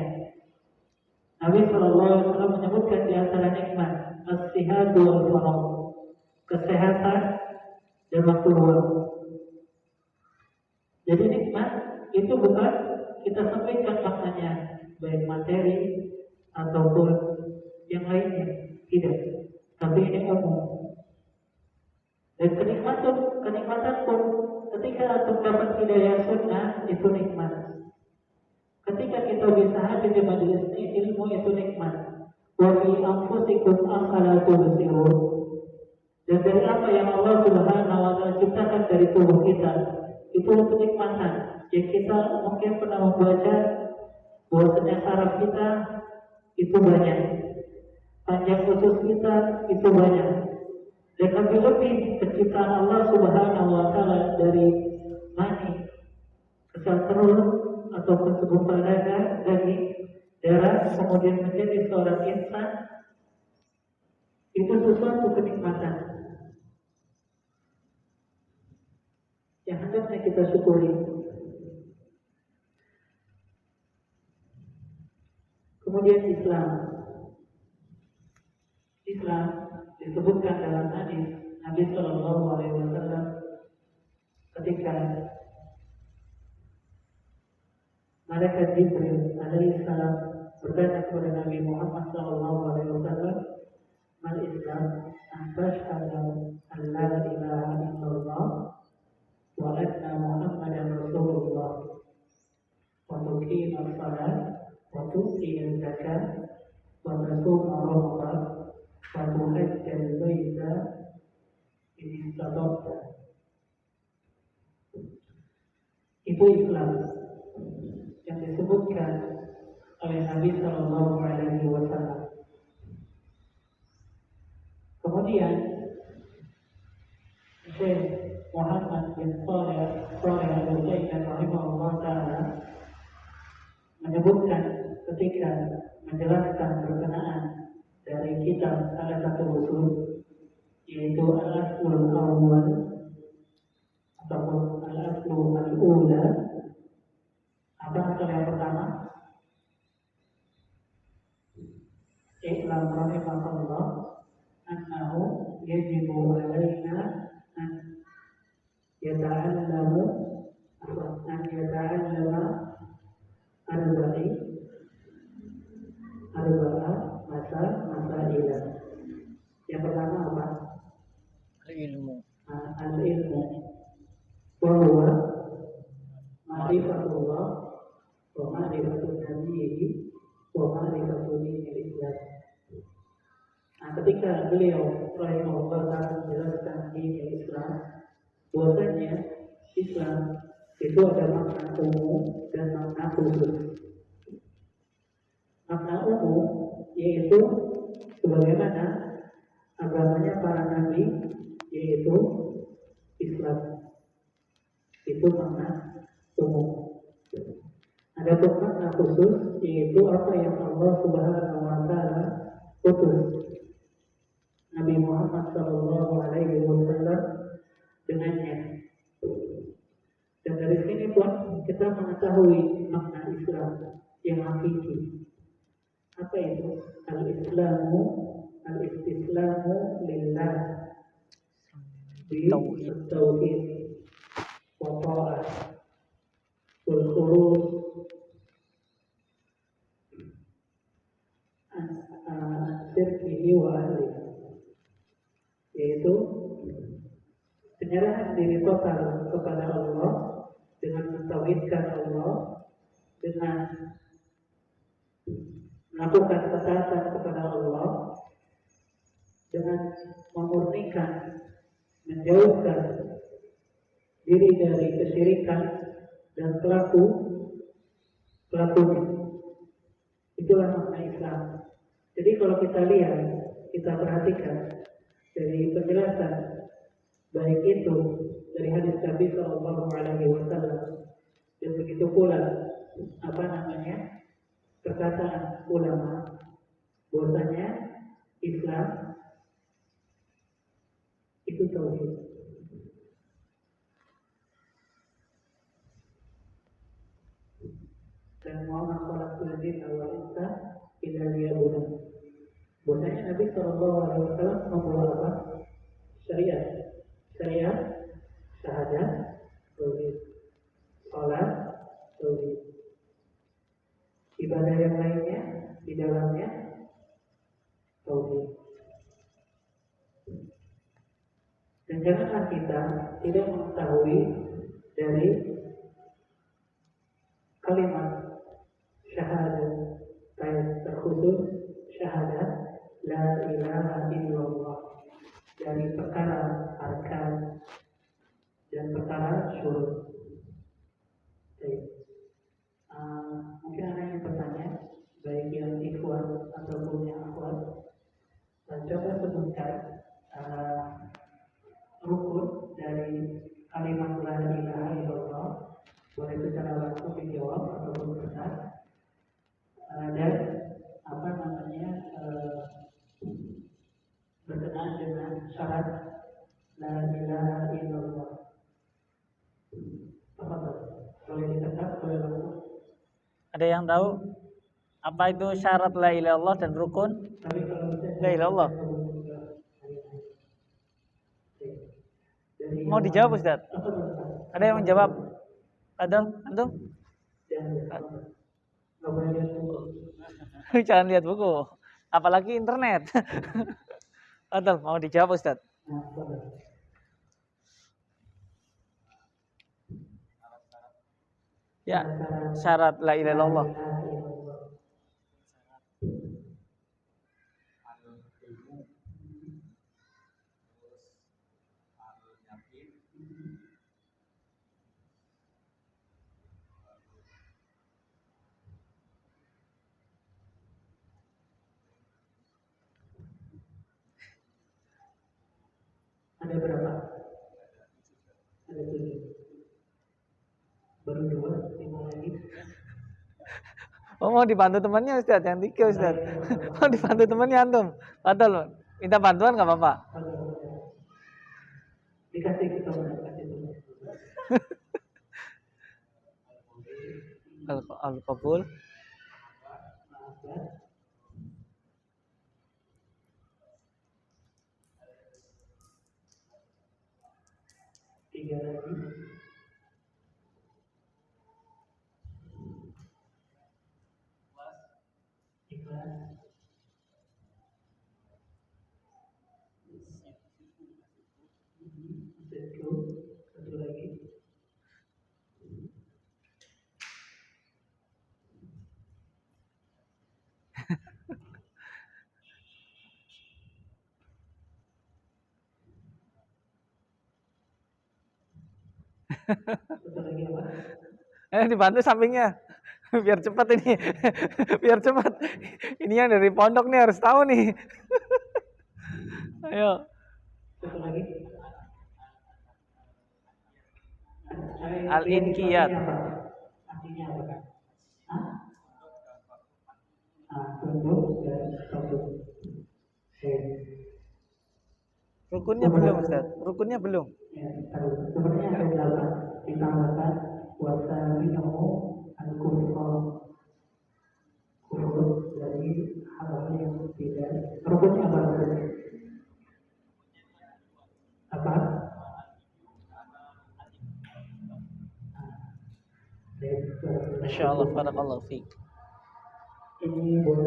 Nabi Shallallahu Alaihi Wasallam menyebutkan di antara nikmat as-sihhatu wal faragh, kesehatan dan waktu luang. Jadi nikmat itu bukan kita sampaikan maknanya baik materi ataupun yang lainnya, tidak. Tapi ini umum. Dan kenikmatan pun ketika antum dapat hidayah sunnah itu nikmat. Ketika kita bisa hadir di majelis ilmu itu nikmat. Wa fi anfusikum afala tubsirun. Dan dari apa yang Allah Subhanahu wa Ta'ala ciptakan dari tubuh kita, itu kenikmatan. Yang kita mungkin pernah membaca bahwasanya saraf kita itu banyak, panjang usus kita itu banyak. Dan lebih penciptaan Allah Subhanahu wa Ta'ala dari mani, kesal telur ataupun segumpal daging, darah, kemudian menjadi seorang insan, itu sesuatu kenikmatan yang hendaknya kita syukuri. Kemudian Islam disebutkan dalam hadis Nabi Shallallahu Alaihi Wasallam ketika malaikat Jibril alaihissalam bertanya kepada Nabi Muhammad Shallallahu Alaihi Wasallam, "Mal Islam? An tashhadu an la ilaha illallah wa anna Muhammadan Rasulullah wa tuqima as-salat wa tu'ti az-zakat wa tasuma Ramadan wa tuhajja al-baita in istata'ta." Itu Islam yang disebutkan oleh Nabi Shallallahu Alaihi Wasallam. Kemudian Syekh Muhammad bin Shalih Al-Utsaimin rahimahullah taala menyebutkan ketika menjelaskan berkenaan dari kitab salah satu usul, yaitu al-aslul awwal ataupun al-aslul al-ula. Apa asal yang pertama? I'lam rahimakallah annahu yajibu alaina an yata'allama arba'a masailah. Yang pertama apa? Ilmu. Al-ilmu wa huwa ma'rifatullah wa ma'rifatun nabiyyi wa ma'rifatun dinil Islam. Nah, ketika beliau rahimahullah ta'ala menjelaskan dinil Islam, bahwasanya Islam itu ada makna umum dan makna khusus. Makna umum yaitu sebagaimana agamanya para nabi, yaitu Islam. Itu makna umum. Adapun makna khusus yaitu apa yang Allah Subhanahu wa taala utus Nabi Muhammad sallallahu alaihi wasallam dengannya. Dan dari sini pun kita mengetahui makna Islam yang hakiki. Apa itu? Al-Islamu al-istislamu lillah bi tauhid wa ta'ah wal khuruj an syirkihi wa ahlihi, yaitu penyerahan diri total kepada Allah dengan mentauhidkan Allah, dengan melakukan ketaatan kepada Allah, dengan memurnikan, menjauhkan diri dari kesyirikan dan pelakunya. Itulah makna Islam. Jadi kalau kita lihat, kita perhatikan dari penjelasan baik itu dari hadis Nabi Sallallahu Alaihi Wasallam dan begitu pula perkataan ulama bahwasanya Islam itu tauhid. Dan Muhammad Sallallahu Alaihi Wasallam illa liya'budun. Bahwasanya Nabi Sallallahu Alaihi Wasallam membawa apa? Syariat, syahadat, tauhid, salat, tauhid. Ibadah yang lainnya di dalamnya tauhid. Dan janganlah kita tidak mengetahui dari kalimat syahadat, terkhusus syahadat la ilaha illallah, dari perkara arkan dan perkara syurut. Mungkin ada yang bertanya, baik yang ikhwan ataupun yang akhwat, coba sebutkan rukun dari kalimat la ilaha illallah. Boleh secara langsung dijawab ataupun benar. Dan berkenaan dengan syarat la ilaha illallah. Apa tuh? Boleh ditetap, boleh langsung. Ada yang tahu apa itu syarat la ilaha illallah dan rukun la ilaha illallah? Mau dijawab Ustaz? Ada yang menjawab? Antum? Jangan lihat buku, apalagi internet. Adel, mau dijawab Ustaz? Ya, syarat la ilaha illallah. Ada berapa? Ada 7. Baru 2, 5 lagi. Oh, mau dibantu temannya Ustaz, yang 3 Ustaz. Mau dibantu temannya antum. Padahal minta bantuan nggak apa-apa. Dikasih kita kasih dulu. Al-Qabul. Tiga lagi. Ikhlas. Satu lagi. Satu lagi apa? Dibantu sampingnya. Biar cepat ini. Biar cepat. Ini yang dari pondok nih harus tahu nih. Ayo. Satu lagi. Al-inqiyat. Artinya apa kan? Tunduk dan tunduk. Rukunnya belum, Ustaz. Rukunnya belum. Ya, sebenarnya ada 8 ditambahkan puasa minum al-kufur kufur dari hal yang tidak rukunnya apa rukunnya? Apa? Masya Allah, barakallahu fiik. Ini buat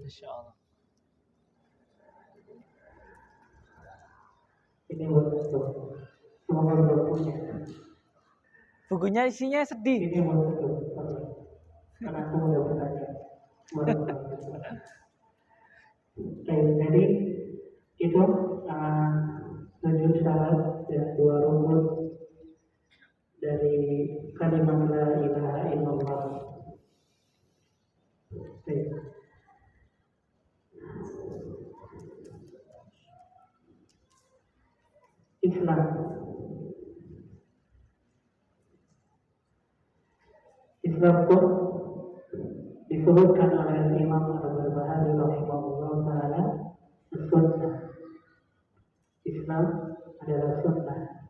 Masya Allah. ini buat semoga berpunya. Bukunya isinya sedih. Ini buat karena aku udah bertanya. Jadi itu 7 syarat dan 2 rukun dari kalimat la ilaha illallah. Islam. Islam pun disebutkan oleh Imam Al-Barbahari rahimahullah taala sunnah. Islam adalah sunnah.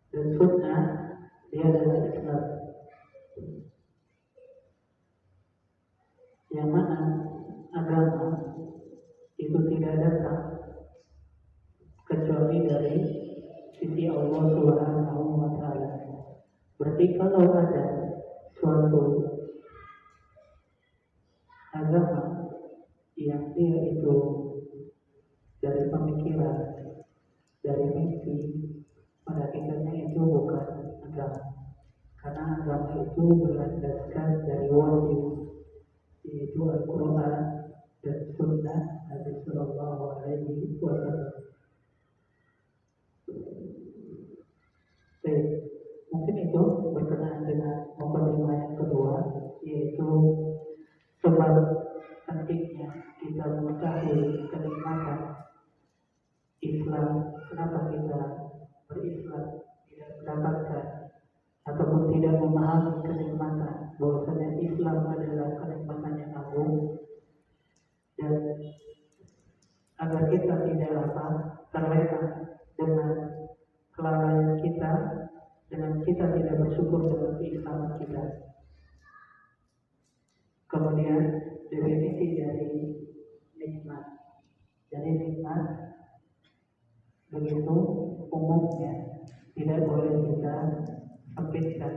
Dan sunnah dia adalah Islam. Yang mana agama itu tidak datang kecuali dari sisi Allah Subhanahu wa taala. Berarti kalau ada suatu agama yang dia itu dari pemikiran, dari mimpi, pada akhirnya itu bukan agama. Karena agama itu berlandaskan dari wahyu, yaitu Al-Quran dan Sunnah Nabi Sallallahu Alaihi Wasallam. Mungkin itu berkenaan dengan mukadimah yang kedua, yaitu sebab pentingnya kita mengetahui kenikmatan Islam. Kenapa kita berislam tidak mendapatkan ataupun tidak memahami kenikmatan bahwasanya Islam adalah kenikmatan yang agung, dan agar kita tidak terlena dengan kelalaian kita, dengan kita tidak bersyukur dengan keislaman kita. Kemudian definisi dari nikmat. Jadi nikmat begitu umumnya, tidak boleh kita sempitkan.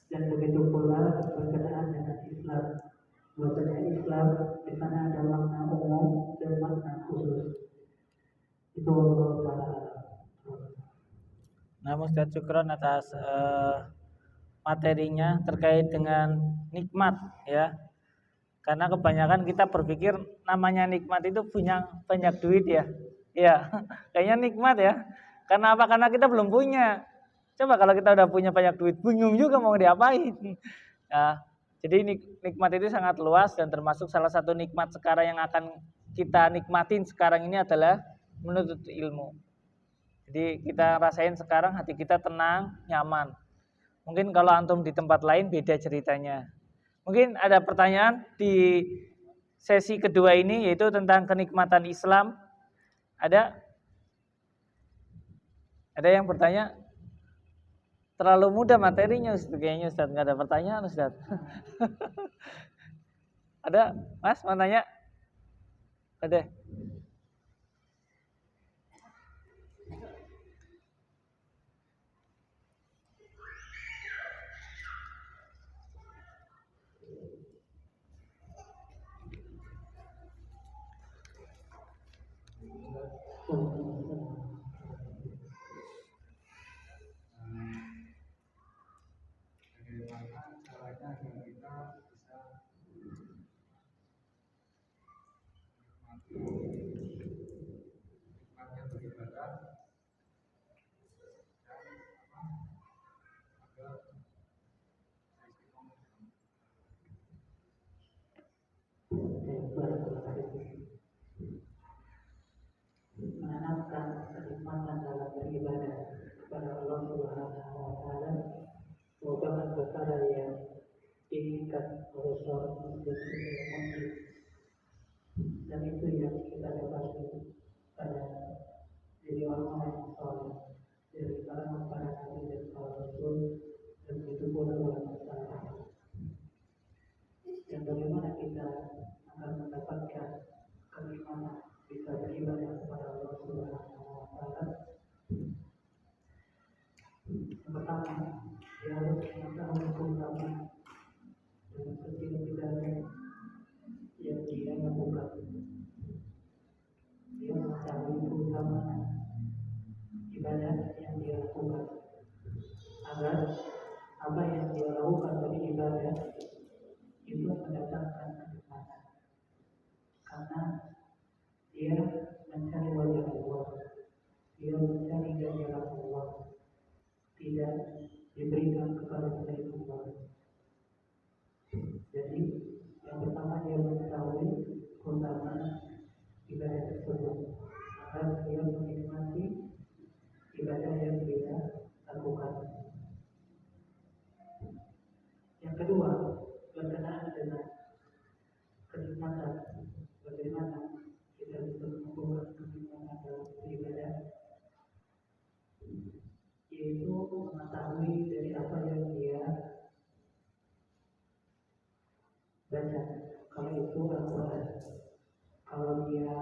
Dan begitu pula berkenaan dengan Islam. Bahwasanya Islam di sana ada makna umum dan makna khusus. Itu Allah Ta'ala. Nah, Ustaz, syukron atas materinya terkait dengan nikmat ya. Karena kebanyakan kita berpikir namanya nikmat itu punya banyak duit ya. Ya, kayaknya nikmat ya. Karena apa? Karena kita belum punya. Coba kalau kita udah punya banyak duit, bingung juga mau diapain. Ya, jadi nikmat itu sangat luas, dan termasuk salah satu nikmat sekarang yang akan kita nikmatin sekarang ini adalah menuntut ilmu. Jadi kita rasain sekarang hati kita tenang, nyaman. Mungkin kalau antum di tempat lain beda ceritanya. Mungkin ada pertanyaan di sesi kedua ini, yaitu tentang kenikmatan Islam. Ada yang bertanya? Terlalu mudah materinya Ustaz, kayaknya Ustaz. Nggak ada pertanyaan Ustaz. Ada Mas mau tanya? Ada. Bagaimana caranya agar kita bisa merasakan kenikmatan dalam beribadah kepada Allah Subhanahu wa Ta'ala merupakan perkara yang diinginkan oleh seorang muslim, dan itu yang kita dapati pada diri orang-orang yang saleh dari kalangan para nabi dan para rasul, dan begitu pula ulama saleh. Dan bagaimana kita akan mendapatkan kenikmatan bisa beribadah kepada Allah Subhanahu wa Ta'ala? Yang pertama, dia harus mengetahui keutamaan dan setiap ibadah yang dia lakukan. Dia mengetahui keutamaan ibadah yang dia lakukan, agar apa yang dia lakukan dari ibadah itu mendatangkan kenikmatan, karena dia mencari wajah Allah, dia mencari ganjaran Allah, tidak diberikan kepada selain Allah. Jadi yang pertama dia mengetahui keutamaan ibadah tersebut, agar dia menikmati ibadah yang dia lakukan. Yang kedua, berkenaan dengan kenikmatan, bagaimana kita bisa mengumpulkan kenikmatan dalam beribadah, yaitu mengetahui dari apa yang dia baca. Kalau itu Al-Quran, kalau dia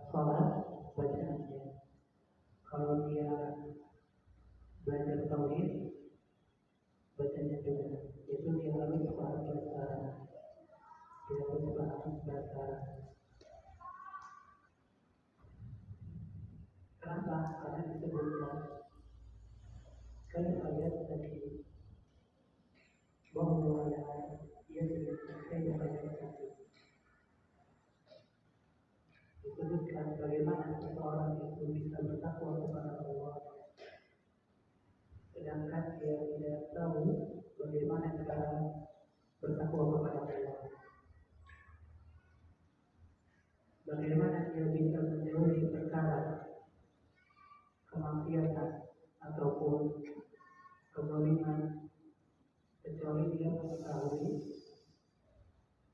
sholat, bacaannya. Kalau dia belajar tauhid, bacanya juga. Itu dia harus paham bahasa, dia harus paham bahasa. Kenapa? Karena disebutkan sekali ayat tadi bahwa dia sudah selesai ayat tadi. Disebutkan bagaimana seseorang itu bisa bertakwa kepada Allah, sedangkan dia tidak tahu bagaimana cara bertakwa kepada Allah. Bagaimana dia bisa menjauhi perkara kemaksiatan ataupun kezaliman kecuali dia mengetahui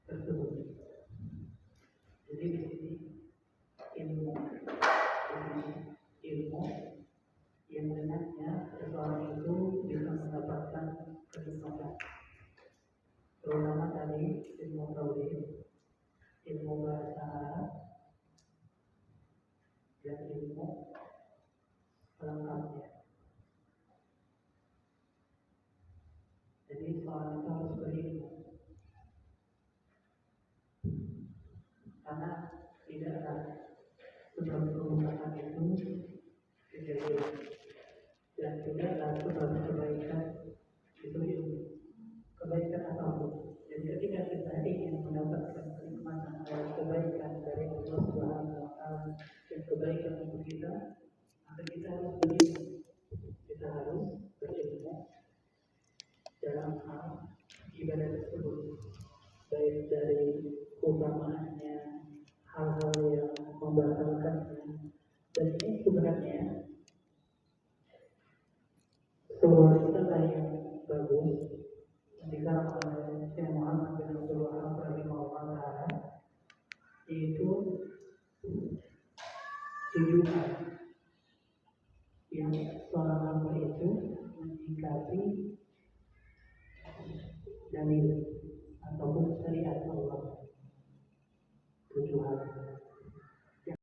tersebut. Jadi di sini ilmu yang dengannya seseorang itu bisa mendapatkan kenikmatan, terutama tadi ilmu tauhid, ilmu bahasa Arab, dan ilmu pelengkapnya. Jadi seorang itu harus berilmu, karena tidaklah sebab keutamaan itu kejadian, dan tidaklah sebab kebaikan itu ilmu, kebaikan apapun. Jadi ketika kita ingin mendapatkan kenikmatan dan kebaikan dari Allah Subhanahu wa Ta'ala dan kebaikan untuk kita, maka kita harus berilmu. Kita harus berilmu dalam hal ibadah tersebut, baik dari keutamaannya, hal-hal yang membatalkannya. Dan ini sebenarnya sebuah risalah yang bagus yang dikarang oleh Syekh Muhammad bin Abdul Wahab rahimahullah ta'ala, yaitu tujuan yang seorang hamba itu menyikapi dalil ataupun syariat Allah. Tujuan